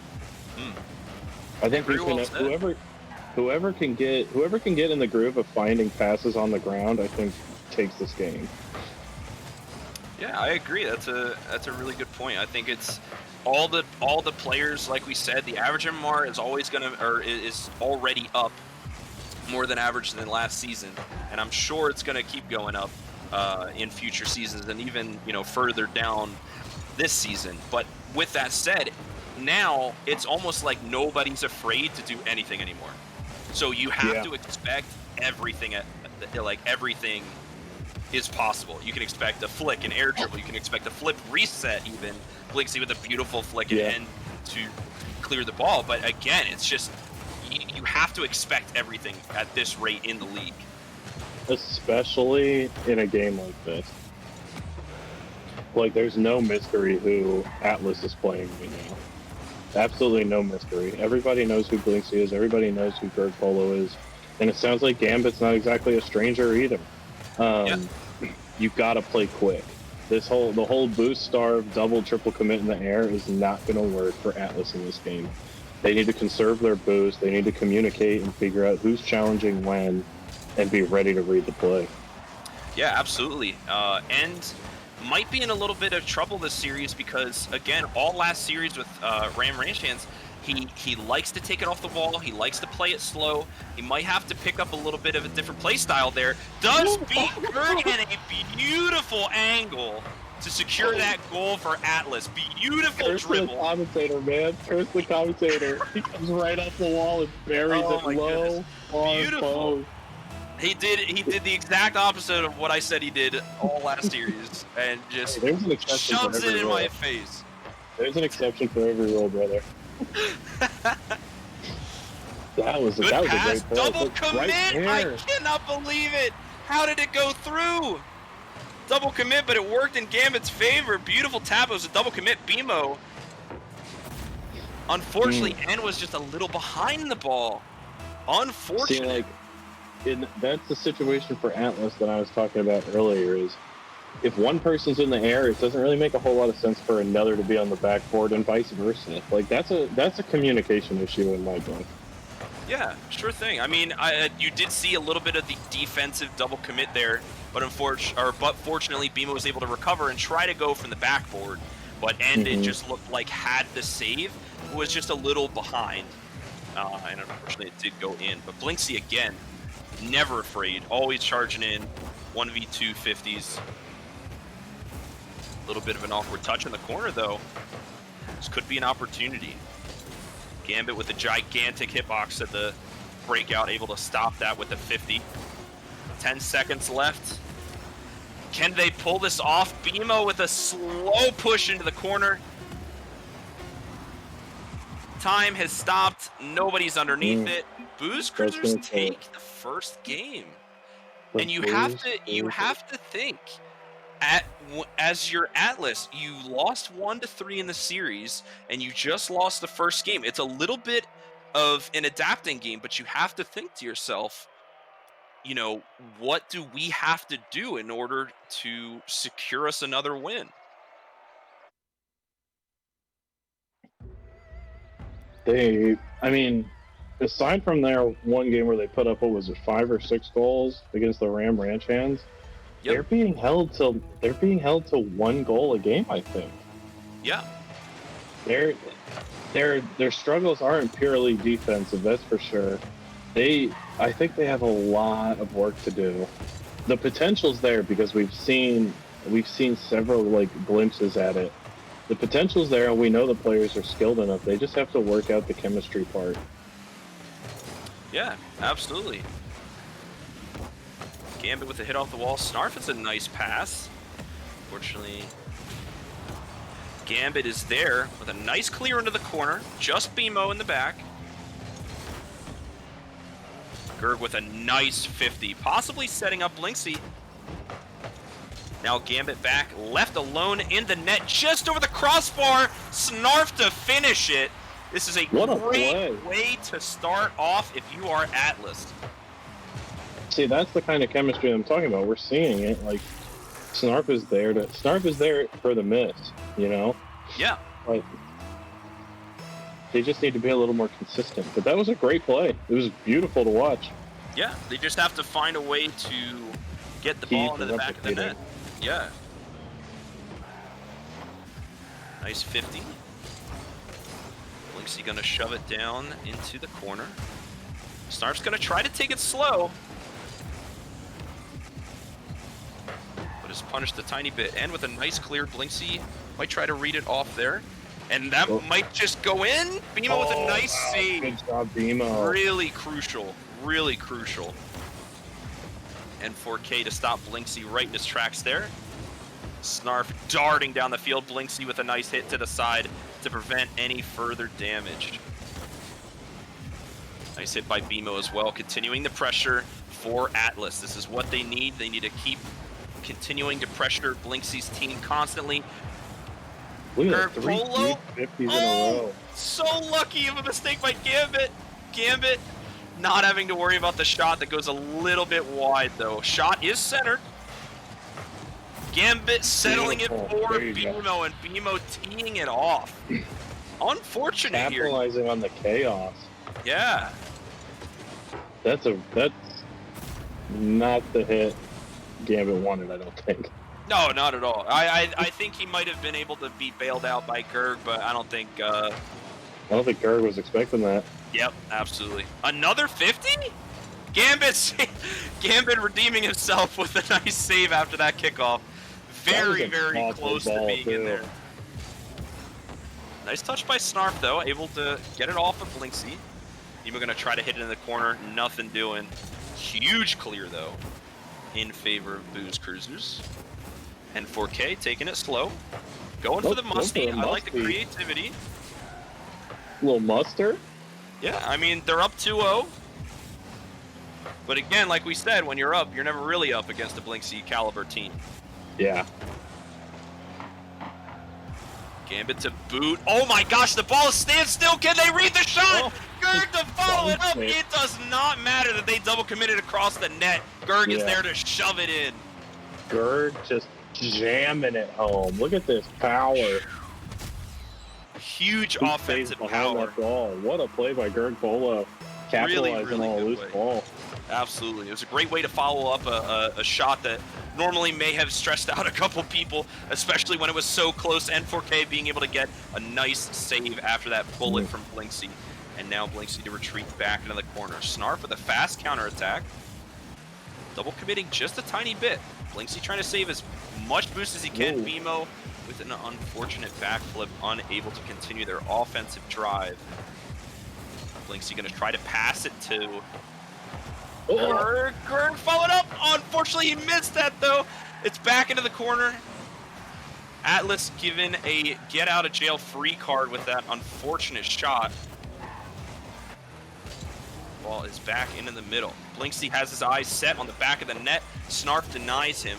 I think whoever can get in the groove of finding passes on the ground, I think takes this game. Yeah, I agree. That's a really good point. I think it's all the players, like we said, the average MMR is is already up more than average than last season, and I'm sure it's going to keep going up in future seasons and even further down this season. But with that said, now it's almost like nobody's afraid to do anything anymore. So you have to expect everything. Everything is possible. You can expect a flick, an air dribble. You can expect a flip reset even. Blinksy with a beautiful flick and end to clear the ball. But again, it's just you have to expect everything at this rate in the league. Especially in a game like this. Like, there's no mystery who Atlas is playing right now. absolutely no mystery. Everybody knows who Blinksy is. Everybody knows who Gerg Polo is, and it sounds like Gambit's not exactly a stranger either. Yeah. You gotta play quick. The whole boost starve double triple commit in the air is not going to work for Atlas in this game. They need to conserve their boost. They need to communicate and figure out who's challenging when, and be ready to read the play. Yeah, absolutely. And might be in a little bit of trouble this series because, again, all last series with Ram Ranchhands, he likes to take it off the wall. He likes to play it slow. He might have to pick up a little bit of a different play style there. Does beat Kurgan a beautiful angle to secure that goal for Atlas. Beautiful Curse dribble. the commentator, man. Curse the commentator. He comes right off the wall and buries it low. Beautiful. He did the exact opposite of what I said he did all last series, and just shoves it in my face. There's an exception for every rule, brother. that was a great play. Double commit! I cannot believe it! How did it go through? Double commit, but it worked in Gambit's favor. Beautiful tap. It was a double commit. BMO. Unfortunately, N was just a little behind the ball. Unfortunate. See, that's the situation for Atlas that I was talking about earlier, is if one person's in the air, it doesn't really make a whole lot of sense for another to be on the backboard and vice versa. Like, that's a communication issue in my book. Yeah, sure thing. I mean, you did see a little bit of the defensive double commit there, but fortunately, BMO was able to recover and try to go from the backboard, but it just looked like had the save, was just a little behind, and unfortunately it did go in. But Blinksy again, never afraid, always charging in, 1v2 50s. A little bit of an awkward touch in the corner though. This could be an opportunity. Gambit with a gigantic hitbox at the breakout, able to stop that with the 50. 10 seconds left. Can they pull this off? BMO with a slow push into the corner. Time has stopped. Nobody's underneath it. Booze Cruisers take the first game. And you have to think, as your Atlas, you lost 1-3 in the series, and you just lost the first game. It's a little bit of an adapting game, but you have to think to yourself, you know, what do we have to do in order to secure us another win? I mean, aside from their one game where they put up, what was it, 5 or 6 goals against the Ram Ranchhands, they're being held to 1 goal a game, I think. Yeah. Their struggles aren't purely defensive, that's for sure. I think they have a lot of work to do. The potential's there because we've seen several glimpses at it. The potential's there, and we know the players are skilled enough. They just have to work out the chemistry part. Yeah, absolutely. Gambit with a hit off the wall. Snarf is a nice pass. Fortunately, Gambit is there with a nice clear into the corner. Just BMO in the back. Gerg with a nice 50, possibly setting up Blinksy. Now Gambit back, left alone in the net, just over the crossbar. Snarf to finish it. This is a great way to start off if you are Atlas. See, that's the kind of chemistry I'm talking about. We're seeing it. Like, Snarf is there for the miss, you know? Yeah. Like, they just need to be a little more consistent. But that was a great play. It was beautiful to watch. Yeah, they just have to find a way to get the ball into the back of the net. Yeah. Nice 50. Blinksy gonna shove it down into the corner. Snarf's gonna try to take it slow, but is punished a tiny bit. And with a nice clear, Blinksy might try to read it off there. And that might just go in. BMO with a nice save. Good job, BMO. Really crucial. Really crucial. And 4K to stop Blinksy right in his tracks there. Snarf darting down the field. Blinksy with a nice hit to the side to prevent any further damage. Nice hit by BMO as well, continuing the pressure for Atlas. This is what they need. They need to keep continuing to pressure Blinksy's team constantly. Look at Herb that, 3 Polo. huge 50s in a Oh, row. so lucky of a mistake by Gambit. Gambit not having to worry about the shot that goes a little bit wide, though. Shot is centered. Gambit settling Beautiful. it for There you go. BMO, and BMO teeing it off. Unfortunate here. Capitalizing on the chaos. Yeah. That's not the hit Gambit wanted, I don't think. No, not at all. I think he might have been able to be bailed out by Gerg, but I don't think... I don't think Gerg was expecting that. Yep, absolutely. Another 50? Gambit redeeming himself with a nice save after that kickoff. Very, very close to being in there. Nice touch by Snarf, though. Able to get it off of Blinksy. Even going to try to hit it in the corner. Nothing doing. Huge clear, though, in favor of Booze Cruisers. And 4K taking it slow. Going for the musty. I like the creativity. Little muster? Yeah, I mean, they're up 2-0. But again, like we said, when you're up, you're never really up against a Blinksy caliber team. Yeah. Gambit to boot. Oh my gosh, the ball stands still. Can they read the shot? Gerg to follow it up. It does not matter that they double committed across the net. Gerg is there to shove it in. Gerg just jamming it home. Look at this power. Huge offensive power. That ball. What a play by Gerg Polo. Capitalizing on a loose ball. Absolutely. It was a great way to follow up a shot that normally may have stressed out a couple people, especially when it was so close. N4K being able to get a nice save after that bullet from Blinksy. And now Blinksy to retreat back into the corner. Snarf with a fast counterattack. Double committing just a tiny bit. Blinksy trying to save as much boost as he can. BMO with an unfortunate backflip, unable to continue their offensive drive. Blinksy going to try to pass it to Gerg. Followed up. Unfortunately, he missed that, though. It's back into the corner. Atlas given a get-out-of-jail-free card with that unfortunate shot. Ball is back into the middle. Blinksy has his eyes set on the back of the net. Snarf denies him.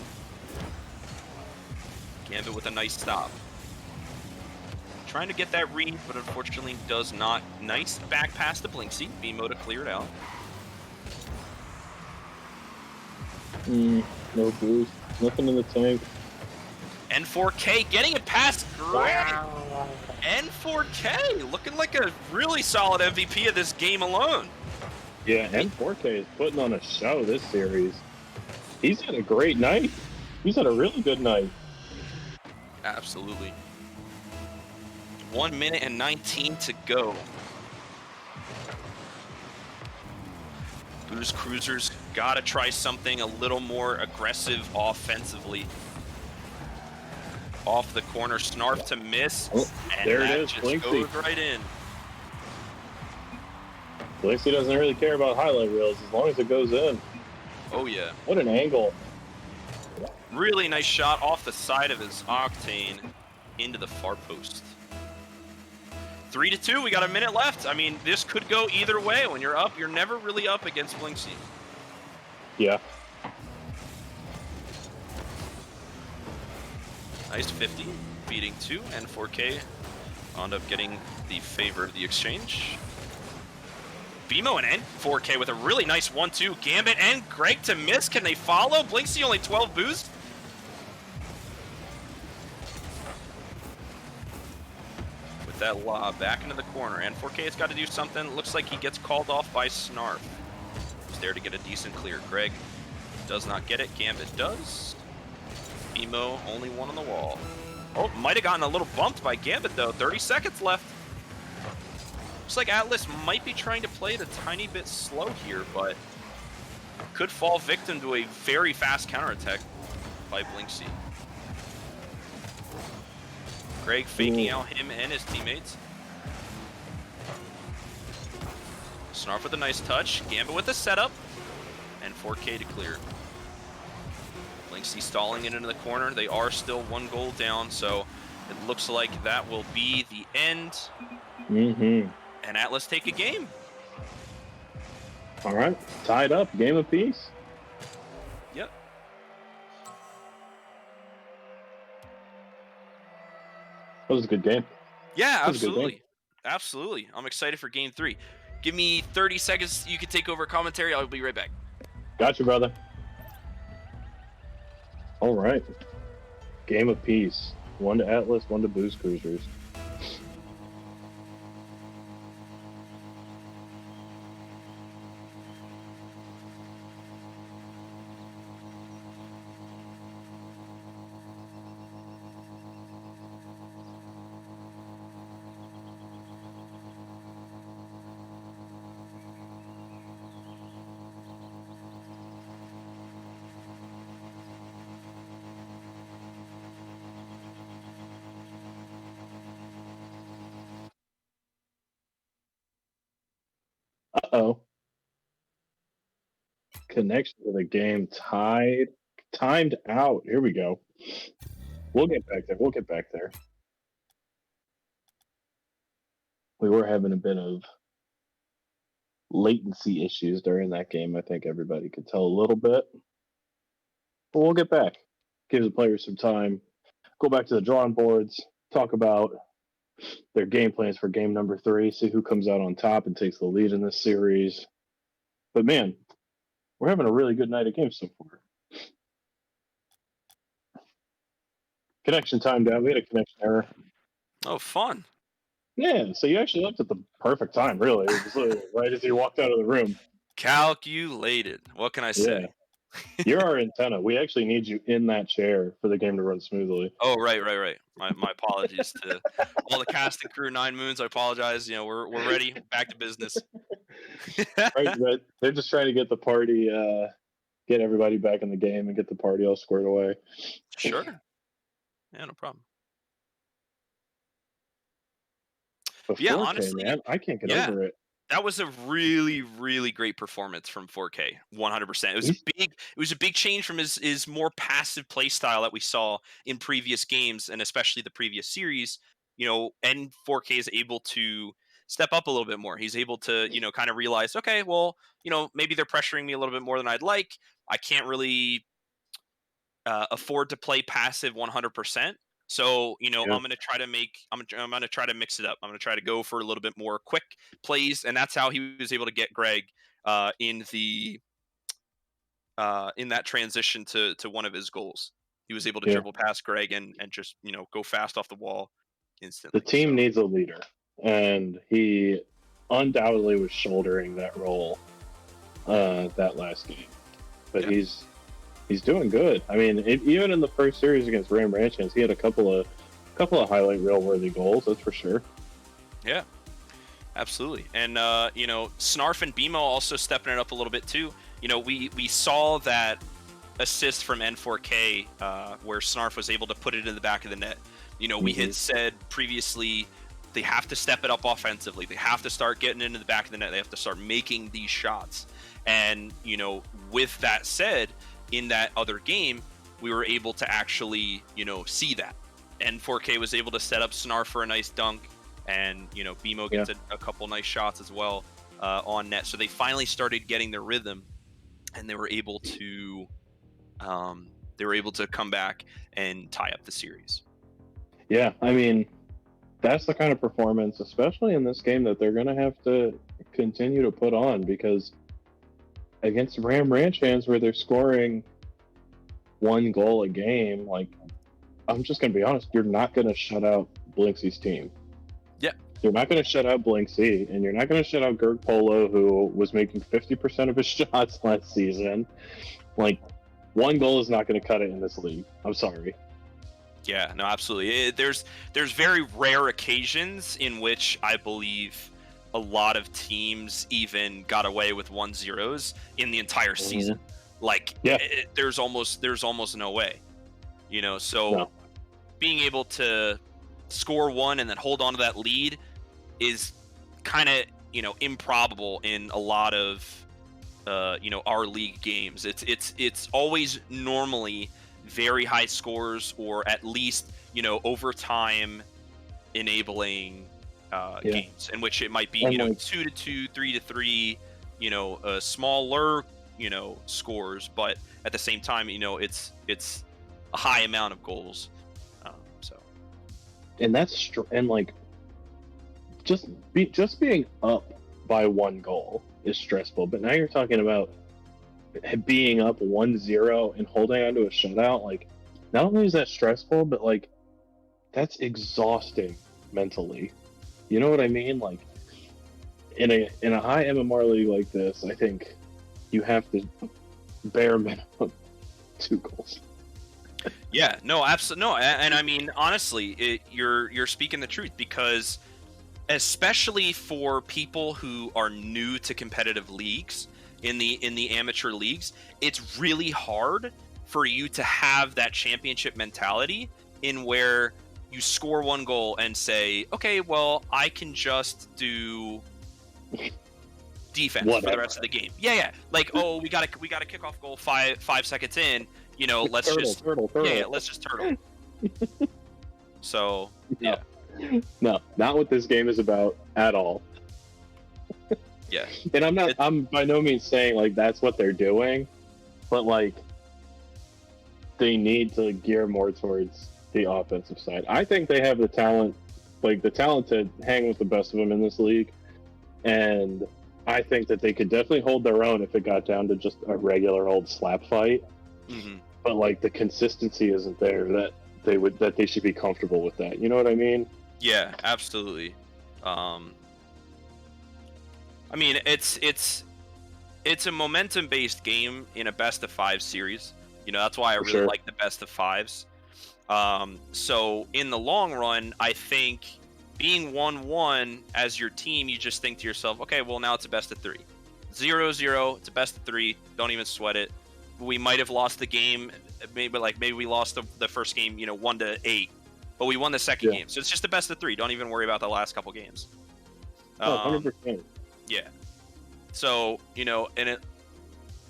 Gambit with a nice stop. Trying to get that read, but unfortunately does not. Nice back pass to Blinksy. BMO to clear it out. No boost. Nothing in the tank. N4K getting it past Greg. Wow. N4K looking like a really solid MVP of this game alone. Yeah, N4K is putting on a show this series. He's had a great night. He's had a really good night. Absolutely. 1 minute and 19 to go. Booze Cruisers gotta try something a little more aggressive offensively. Off the corner, Snarf to miss, and there that it is, just Blinksy. goes right in. Blinksy doesn't really care about highlight reels as long as it goes in. Oh yeah. What an angle. Really nice shot off the side of his Octane into the far post. 3-2, we got a minute left. I mean, this could go either way. When you're up, you're never really up against Blinksy. Yeah. Nice 50, beating 2, and 4K wound up getting the favor of the exchange. BMO and N4K with a really nice 1-2. Gambit and Greg to miss. Can they follow? Blinksy only 12 boost. With that lob back into the corner. N4K has got to do something. Looks like he gets called off by Snarf. He's there to get a decent clear. Greg does not get it. Gambit does. BMO only one on the wall. Oh, might have gotten a little bumped by Gambit though. 30 seconds left. Looks like Atlas might be trying to play it a tiny bit slow here, but could fall victim to a very fast counterattack by Blinksy. Greg faking out him and his teammates. Snarf with a nice touch. Gambit with a setup. And 4K to clear. Blinksy stalling it into the corner. They are still 1 goal down, so it looks like that will be the end. And Atlas take a game. All right, tied up, game apiece. That was a good game. Yeah, That was a good game. absolutely. Absolutely. I'm excited for game 3. Give me 30 seconds. You can take over commentary. I'll be right back. Gotcha, brother. All right. Game of peace. One to Atlas, one to Boost Cruisers. Uh-oh. Connection to the game timed out. Here we go. We'll get back there. We'll get back there. We were having a bit of latency issues during that game. I think everybody could tell a little bit. But we'll get back. Give the players some time. Go back to the drawing boards. Talk about their game plans for game number 3. See who comes out on top and takes the lead in this series. But man, we're having a really good night of games so far. Connection timed out. We had a connection error. Oh, fun. Yeah, so you actually left at the perfect time, really. It was literally right as you walked out of the room. Calculated. What can I say? Yeah. You're our antenna. We actually need you in that chair for the game to run smoothly. Oh, right. My apologies to all the cast and crew, 9MOONS. I apologize. We're ready. Back to business. Right, but they're just trying to get the party, get everybody back in the game and get the party all squared away. Sure. Yeah, no problem. But Yeah, 4K, honestly, man, I can't get yeah. over it. That was a really, really great performance from 4K. 100%. It was a big change from his more passive play style that we saw in previous games and especially the previous series. And 4K is able to step up a little bit more. He's able to, kind of realize, okay, well, maybe they're pressuring me a little bit more than I'd like. I can't really afford to play passive 100%. So, Yeah. I'm going to try to I'm going to try to mix it up. I'm going to try to go for a little bit more quick plays. And that's how he was able to get Greg in that transition to one of his goals. He was able to Yeah. dribble past Greg and just, go fast off the wall The instantly. team needs a leader, and he undoubtedly was shouldering that role that last game. But Yeah. he's doing good. I mean, even in the first series against Ram Ranchans, he had a couple of highlight reel worthy goals. That's for sure. Yeah. Absolutely. And Snarf and BMO also stepping it up a little bit too. We saw that assist from N4K where Snarf was able to put it in the back of the net. We had said previously they have to step it up offensively. They have to start getting into the back of the net. They have to start making these shots. And, with that said, in that other game, we were able to actually, see that. N4K was able to set up Snarf for a nice dunk. And BMO gets a couple nice shots as well on net. So they finally started getting their rhythm, and they were able to come back and tie up the series. Yeah, I mean, that's the kind of performance, especially in this game, that they're going to have to continue to put on, because against Ram Ranchans, where they're scoring 1 goal a game, like, I'm just going to be honest, you're not going to shut out Blinksy's team. Yeah. You're not going to shut out Blinksy, and you're not going to shut out Gerg Polo, who was making 50% of his shots last season. Like, 1 goal is not going to cut it in this league. I'm sorry. Yeah, no, absolutely. There's very rare occasions in which I believe a lot of teams even got away with 1-0s in the entire season. Like, there's almost no way. So being able to score 1 and then hold on to that lead is kind of improbable in a lot of our league games. It's always normally very high scores, or at least overtime enabling games, in which it might be 2-2, 3-3, smaller scores, but at the same time it's a high amount of goals. and and like just being up by 1 goal is stressful. But now you're talking about being up 1-0 and holding on to a shutout. Like, not only is that stressful, but like that's exhausting mentally. You know what I mean? Like in a high MMR league like this, I think you have to bare minimum 2 goals. Yeah, no, absolutely, no, and I mean, honestly, you're speaking the truth, because especially for people who are new to competitive leagues, in the amateur leagues, it's really hard for you to have that championship mentality in where you score 1 goal and say, okay, well, I can just do defense for the rest of the game. Yeah. Like, oh, we got a kickoff goal 5 seconds in. Let's turtle. Yeah, let's just turtle. So yeah. No, not what this game is about at all. Yeah. And I'm by no means saying like that's what they're doing, but like they need to gear more towards the offensive side. I think they have the talent to hang with the best of them in this league, and I think that they could definitely hold their own if it got down to just a regular old slap fight. Mm-hmm. But like the consistency isn't there that they should be comfortable with that. You know what I mean? Yeah, absolutely. I mean, it's a momentum-based game in a best-of-5 series. That's why I really like the best-of-5s. So in the long run, I think being 1-1 as your team, you just think to yourself, okay, well, now it's a best-of-3. 0-0, it's a best-of-3. Don't even sweat it. We might have lost the game. Maybe we lost the first game, 1-8. But we won the second game. So it's just a best-of-3. Don't even worry about the last couple games. 100%. Yeah. So, and it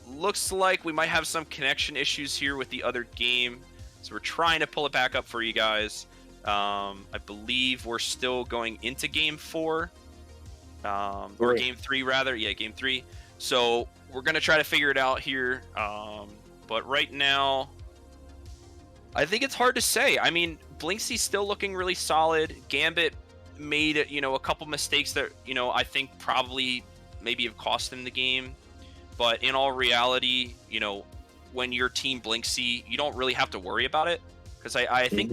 looks like we might have some connection issues here with the other game. So we're trying to pull it back up for you guys. I believe we're still going into game 4. Or game 3, rather. Yeah, game 3. So we're going to try to figure it out here. But right now, I think it's hard to say. I mean, Blinksy's still looking really solid. Gambit made, a couple mistakes that, I think probably maybe have cost him the game. But in all reality, when your team Blinksy, you don't really have to worry about it. Because I think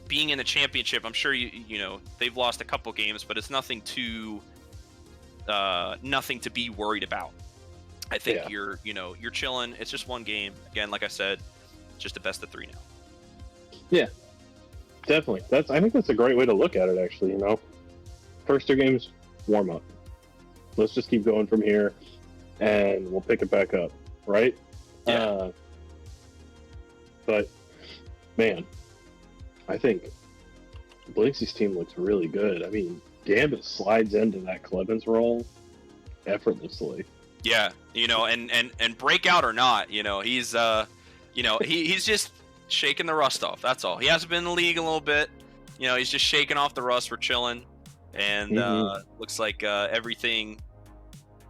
being in the championship, I'm sure they've lost a couple games, but it's nothing to be worried about. I think you're chilling. It's just one game. Again, like I said, just a best-of-3 now. Yeah, definitely. I think that's a great way to look at it, actually. First 2 games, warm up. Let's just keep going from here, and we'll pick it back up, right? Yeah. But, man, I think Blinksy's team looks really good. I mean, Gambit slides into that Clemens role effortlessly. Yeah, and breakout or not, he's he's just shaking the rust off. That's all. He hasn't been in the league a little bit. He's just shaking off the rust. We're chilling, and looks like everything's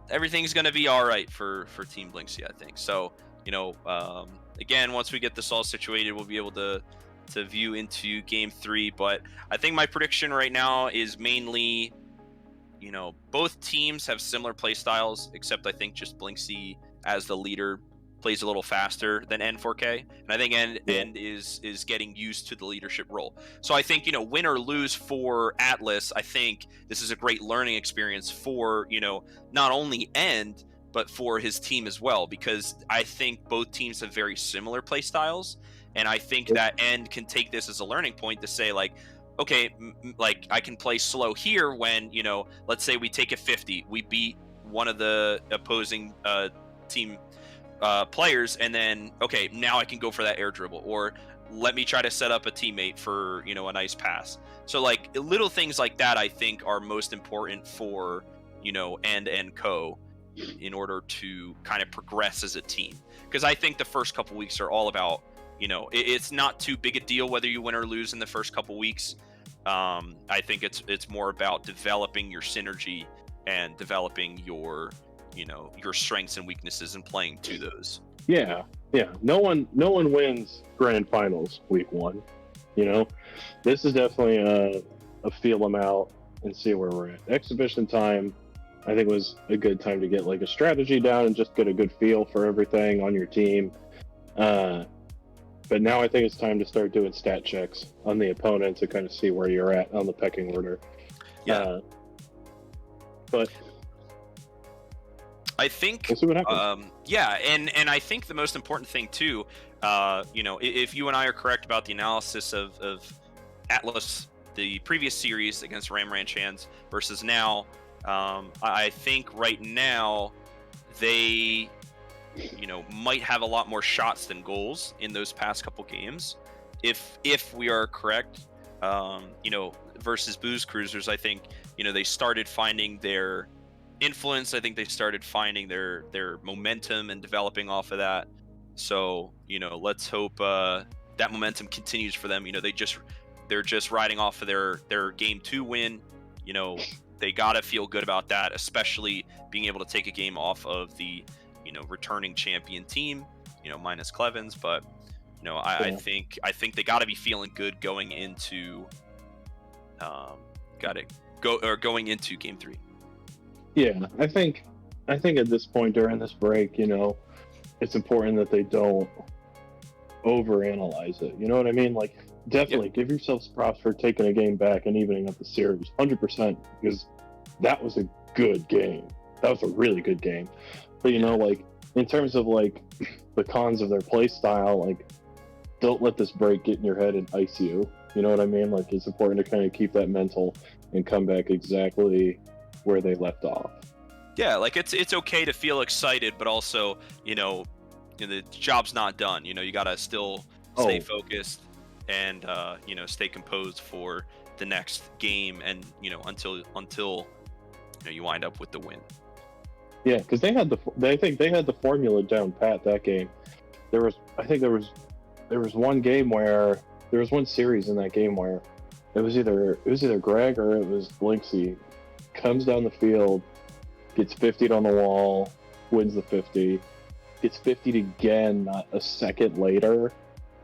going to be all right for Team Blinksy, I think. So, again, once we get this all situated, we'll be able to view into game 3. But I think my prediction right now is mainly, both teams have similar play styles, except I think just Blinksy as the leader plays a little faster than N4K, and I think End is getting used to the leadership role. So I think win or lose for Atlas, I think this is a great learning experience for not only End but for his team as well, because I think both teams have very similar play styles, and I think that End can take this as a learning point to say like, okay, like I can play slow here when let's say we take a 50, we beat one of the opposing team players, and then okay, now I can go for that air dribble, or let me try to set up a teammate for a nice pass. So like little things like that I think are most important for End and Co in order to kind of progress as a team, because I think the first couple weeks are all about it's not too big a deal whether you win or lose in the first couple weeks. I think it's more about developing your synergy and developing your your strengths and weaknesses and playing to those. Yeah. No one wins grand finals week 1. You know, this is definitely a feel them out and see where we're at. Exhibition time, I think, was a good time to get like a strategy down and just get a good feel for everything on your team. But now I think it's time to start doing stat checks on the opponent to kind of see where you're at on the pecking order. Yeah. But I think, we'll see what happens. yeah, and I think the most important thing too, you know, if you and I are correct about the analysis of Atlas, the previous series against Ram Ranchans versus now, I think right now they, you know, might have a lot more shots than goals in those past couple games. If we are correct, you know, versus Booze Cruisers, I think, you know, they started finding their influence. I think they started finding their momentum and developing off of that. So, you know, let's hope that momentum continues for them. You know, they're just riding off of their game 2 win. You know, they gotta feel good about that, especially being able to take a game off of the, you know, returning champion team, you know, minus Clevens. But, you know, I think they gotta be feeling good going into going into game 3. Yeah, I think at this point during this break, you know, it's important that they don't overanalyze it. You know what I mean? Like, definitely give yourselves props for taking a game back and evening up the series, 100%, because that was a good game. That was a really good game. But you know, like, in terms of like the cons of their play style, like, don't let this break get in your head and ice you. You know what I mean? Like, it's important to kind of keep that mental and come back exactly where they left off. Yeah, like it's okay to feel excited, but also, you know, the job's not done. You know, you gotta still stay focused and you know, stay composed for the next game, and you know, until you know, you wind up with the win. Yeah, because they think they had the formula down pat that game. There was one game where there was one series in that game where it was either Greg or it was Blinksy comes down the field, gets 50'd on the wall, wins the 50, gets 50'd again not a second later,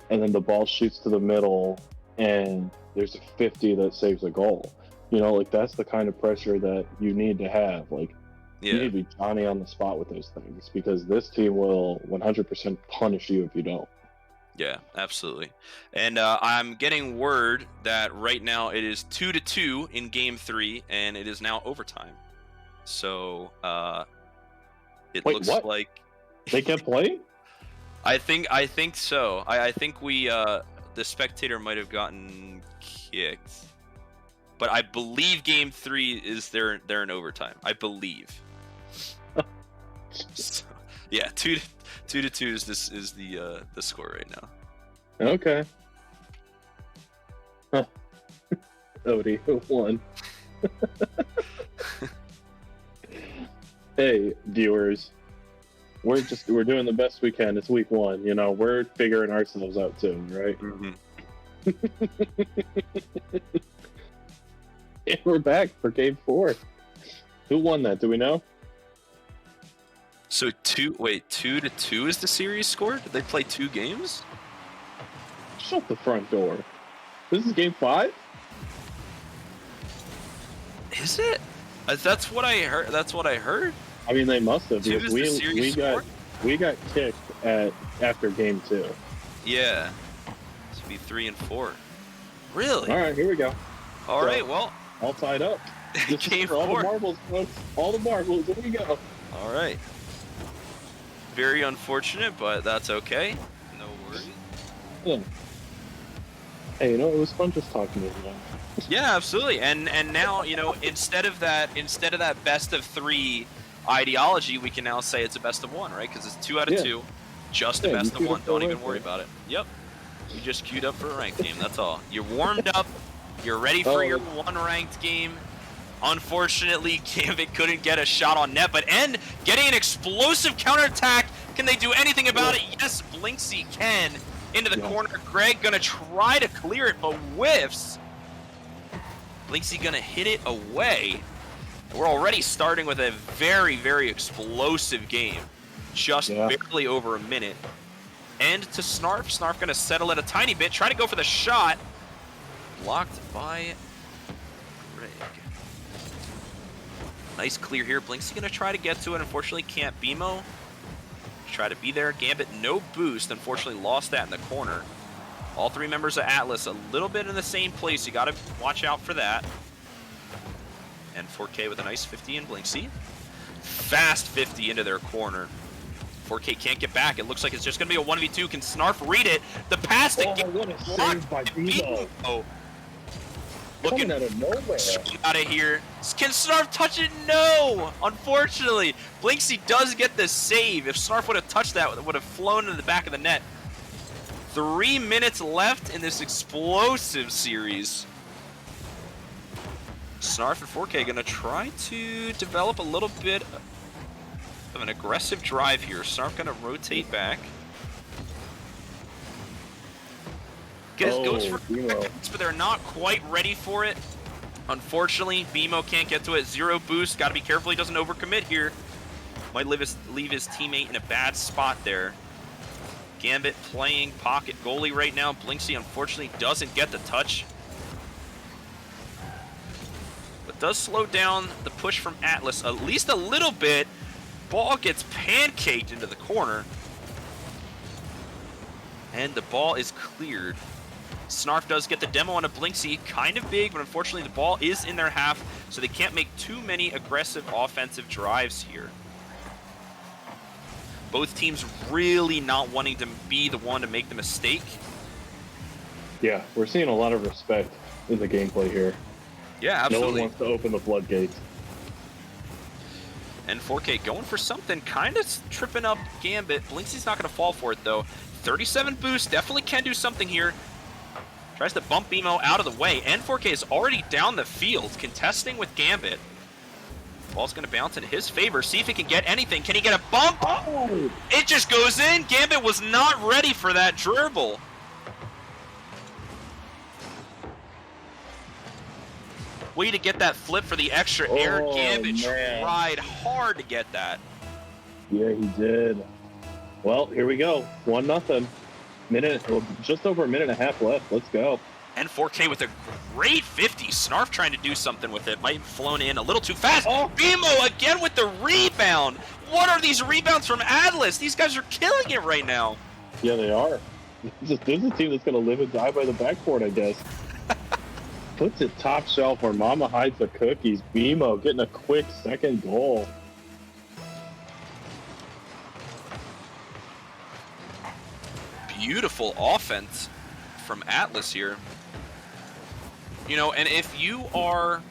and then the ball shoots to the middle and there's a 50 that saves a goal. You know, like, that's the kind of pressure that you need to have. Like, you need to be Johnny on the spot with those things, because this team will 100% punish you if you don't. Yeah, absolutely. And I'm getting word that right now it is 2-2 in game 3, and it is now overtime. So it Wait, looks what? like They kept playing? I think so. I think we the spectator might have gotten kicked, but I believe game 3 is they're in overtime. I believe. So, yeah, 2-2 is the score right now. Okay. Huh. Odie won. Hey, viewers, we're doing the best we can. It's week 1, you know. We're figuring ourselves out too, right? Mm-hmm. And we're back for game 4. Who won that? Do we know? So 2-2 is the series score? Did they play 2 games? Shut the front door. This is game 5? Is it? That's what I heard. I mean, they must have, because we got kicked after game 2. Yeah. This would be 3 and 4. Really? All right, here we go. All right, well, all tied up. Game 4. All the marbles, folks. All the marbles. There we go. All right. Very unfortunate, but that's okay. No worries. Yeah. Hey, you know, it was fun just talking to you. Yeah, absolutely. And now, you know, instead of that best of 3 ideology, we can now say it's a best of 1, right? Because it's 2 out of 2, just a best of 1. Don't even worry about it. Yep. You just queued up for a ranked game. That's all. You're warmed up. You're ready for your 1 ranked game. Unfortunately, Gambit couldn't get a shot on net, but N getting an explosive counterattack. Can they do anything about it? Yes, Blinksy can. Into the corner. Greg gonna try to clear it, but whiffs. Blinksy gonna hit it away. We're already starting with a very, very explosive game. Just barely over a minute. And to Snarf. Snarf gonna settle it a tiny bit. Try to go for the shot. blocked by Greg. Nice clear here. Blinksy gonna try to get to it. Unfortunately, can't. BMO try to be there. Gambit, no boost. Unfortunately, lost that in the corner. All three members of Atlas a little bit in the same place. You gotta watch out for that. And 4K with a nice 50 in Blinksy. Fast 50 into their corner. 4K can't get back. It looks like it's just going to be a 1v2. Can Snarf read it? The pass to get what a save by BMO. Looking out of nowhere. Out of here. Can Snarf touch it? No! Unfortunately, Blinksy does get the save. If Snarf would have touched that, it would have flown into the back of the net. 3 minutes left in this explosive series. Snarf and 4K going to try to develop a little bit of an aggressive drive here. Snarf going to rotate back. Goes for it, but they're not quite ready for it. Unfortunately, BMO can't get to it. 0 boost. Got to be careful he doesn't overcommit here. Might leave his teammate in a bad spot there. Gambit playing pocket goalie right now. Blinksy unfortunately doesn't get the touch. But does slow down the push from Atlas at least a little bit. Ball gets pancaked into the corner. And the ball is cleared. Snarf does get the demo on a Blinksy, kind of big, but unfortunately the ball is in their half, so they can't make too many aggressive offensive drives here. Both teams really not wanting to be the one to make the mistake. Yeah, we're seeing a lot of respect in the gameplay here. Yeah, absolutely. No one wants to open the floodgates. And 4K going for something, kind of tripping up Gambit. Blinksy's not going to fall for it, though. 37 boost, definitely can do something here. Tries to bump BMO out of the way, and 4K is already down the field, contesting with Gambit. Ball's going to bounce in his favor. See if he can get anything. Can he get a bump? Oh! It just goes in. Gambit was not ready for that dribble. Way to get that flip for the extra air. Gambit tried hard to get that. Yeah, he did. Well, here we go. 1-0. Just over a minute and a half left. Let's go. And 4K with a great 50. Snarf trying to do something with it. Might have flown in a little too fast. Oh. BMO again with the rebound. What are these rebounds from Atlas? These guys are killing it right now. Yeah, they are. This is a team that's going to live and die by the backboard, I guess. Puts it top shelf where Mama hides the cookies. BMO getting a quick second goal. Beautiful offense from Atlas here. You know, and if you are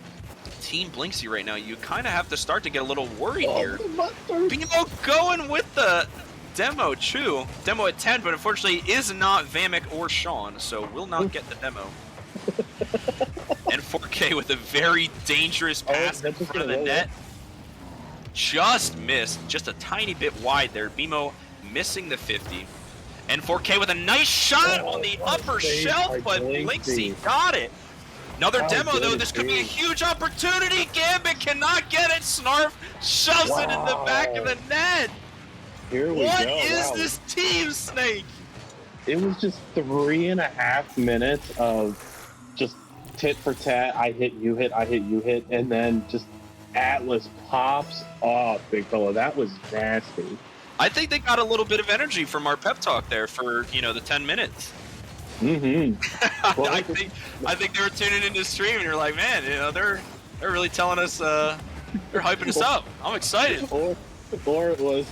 Team Blinksy right now, you kind of have to start to get a little worried here. BMO going with the demo, too. Demo at 10, but unfortunately is not Vamek or Sean, so will not get the demo. And 4K with a very dangerous pass in front of the net. Just missed, just a tiny bit wide there. BMO missing the 50. And 4K with a nice shot on the upper shelf, but Blinksy got it. Another demo, though. This could be a huge opportunity. Gambit cannot get it. Snarf shoves it in the back of the net. Here we go. What is this team, Snake? It was just 3.5 minutes of just tit for tat. I hit, you hit, I hit, you hit. And then just Atlas pops off, big fella. That was nasty. I think they got a little bit of energy from our pep talk there for, you know, the 10 minutes. Mm-hmm. Well, I think they were tuning into the stream and you're like, man, you know, they're really telling us, they're hyping us up. I'm excited. Or it was,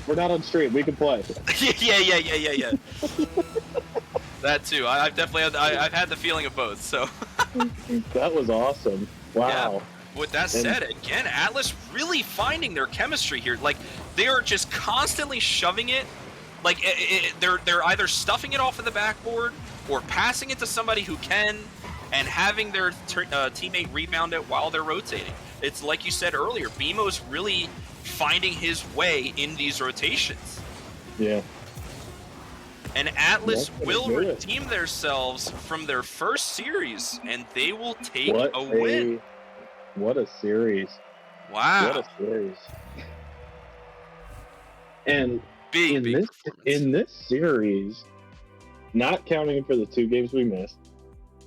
we're not on stream, we can play. yeah. That too. I've definitely had, I've had the feeling of both. So that was awesome. Wow. Yeah. With that said, again, Atlas really finding their chemistry here. Like, they are just constantly shoving it. Like, they're either stuffing it off of the backboard or passing it to somebody who can and having their teammate rebound it while they're rotating. It's like you said earlier, BMO's really finding his way in these rotations. Yeah. And Atlas will redeem themselves from their first series, and they will take a win. What a series. Wow. What a series. And big in this series, not counting for the 2 games we missed,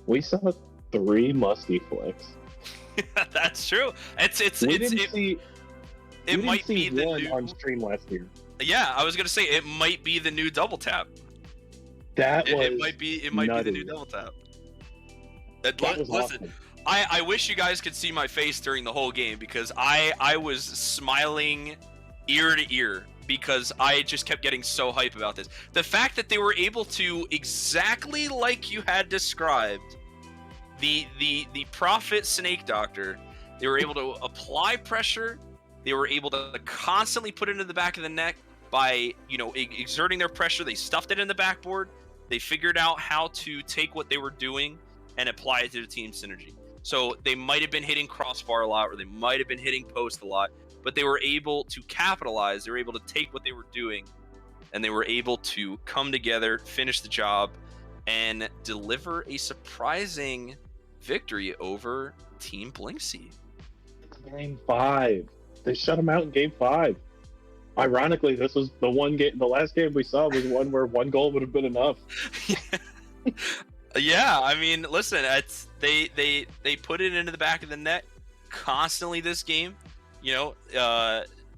We saw 3 musty flicks. That's true. We didn't see. It We might didn't see be the one new. on stream last year. Yeah, I was gonna say it might be the new double tap. That was It might be the new nutty. double tap. That was Listen, awesome. I wish you guys could see my face during the whole game because I was smiling ear to ear because I just kept getting so hype about this. The fact that they were able to, exactly like you had described, the Prophet Snake Doctor, they were able to apply pressure. They were able to constantly put it into the back of the neck by, exerting their pressure. They stuffed it in the backboard. They figured out how to take what they were doing and apply it to the team synergy. So they might have been hitting crossbar a lot, or they might have been hitting post a lot, but they were able to capitalize. They were able to take what they were doing, and they were able to come together, finish the job, and deliver a surprising victory over Team Blinksy. Game 5. They shut him out in Game 5. Ironically, this was the one game. The last game we saw was one where 1 goal would have been enough. Yeah, I mean, listen, they put it into the back of the net constantly this game.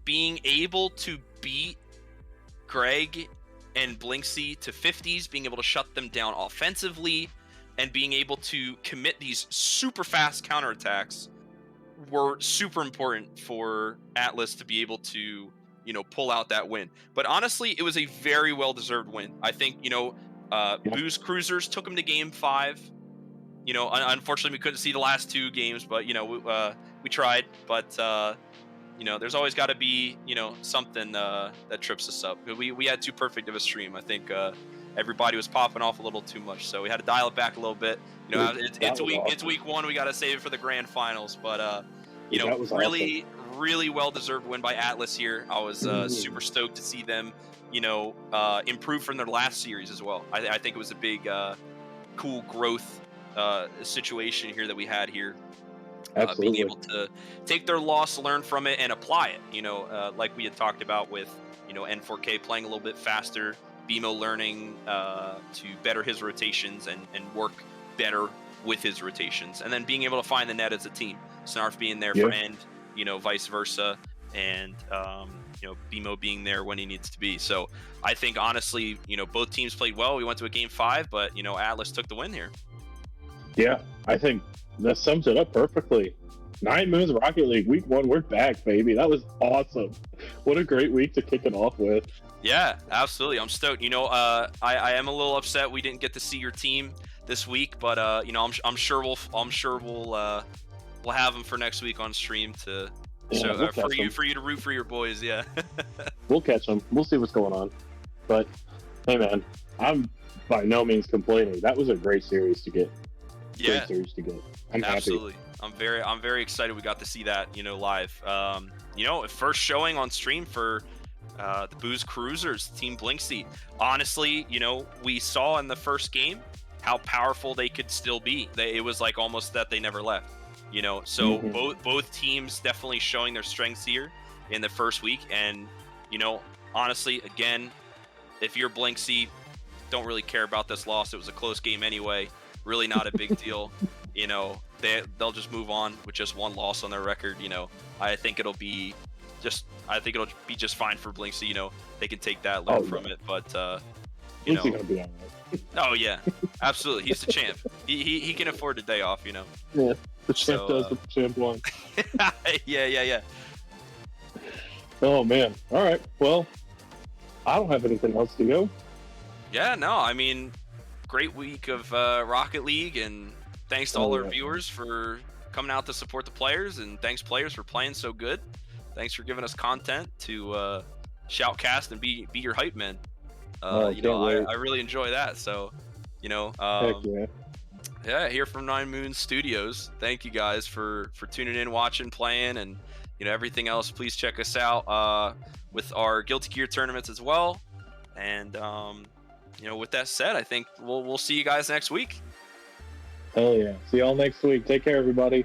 Being able to beat Greg and Blinksy to 50s, being able to shut them down offensively, and being able to commit these super fast counterattacks were super important for Atlas to be able to, pull out that win. But honestly, it was a very well-deserved win. I think, Booze Cruisers took them to Game 5. Unfortunately, we couldn't see the last 2 games, but, we tried. But, there's always got to be, something that trips us up. We had too perfect of a stream. I think everybody was popping off a little too much, so we had to dial it back a little bit. It's week 1. We got to save it for the grand finals. But, really, awesome. Really well-deserved win by Atlas here. I was super stoked to see them, improve from their last series as well. I think it was a big, cool growth situation here that we had here. Being able to take their loss, learn from it, and apply it. Like we had talked about with, N4K playing a little bit faster, BMO learning to better his rotations and work better with his rotations, and then being able to find the net as a team. Snarf being there for end, vice versa, and BMO being there when he needs to be. So I think honestly, both teams played well. We went to a Game 5, but Atlas took the win here. Yeah, I think that sums it up perfectly. 9MOONS Rocket League Week 1, we're back, baby. That was awesome. What a great week to kick it off with. Yeah, absolutely. I'm stoked. I am a little upset we didn't get to see your team this week, but I'm sure we'll have them for next week on stream to for you to root for your boys. Yeah. We'll catch them. We'll see what's going on. But hey, man, I'm by no means complaining. That was a great series to get. Yeah. Great series to get. I'm absolutely happy. I'm very excited we got to see that live. First showing on stream for the Booze Cruisers, Team Blinksy. Honestly, we saw in the first game how powerful they could still be. It was like almost that they never left. So both teams definitely showing their strengths here in the first week. And honestly, again, if you're Blinksy, don't really care about this loss. It was a close game anyway. Really not a big deal. They'll just move on with just 1 loss on their record. I think it'll be just fine for Blinksy. They can take that, learn from it. But Blinksy gonna be all right. Oh yeah, absolutely. He's the champ. He can afford a day off. Yeah, the champ does. The champ won. Yeah. Oh man. All right. Well, I don't have anything else to go. Yeah. No. I mean, great week of Rocket League, and thanks to all our viewers for coming out to support the players, and thanks players for playing so good. Thanks for giving us content to shoutcast and be your hype man. I really enjoy that. So, here from 9MOONS Studios. Thank you guys for tuning in, watching, playing, and everything else. Please check us out with our Guilty Gear tournaments as well. And with that said, I think we'll see you guys next week. Hell yeah! See y'all next week. Take care, everybody.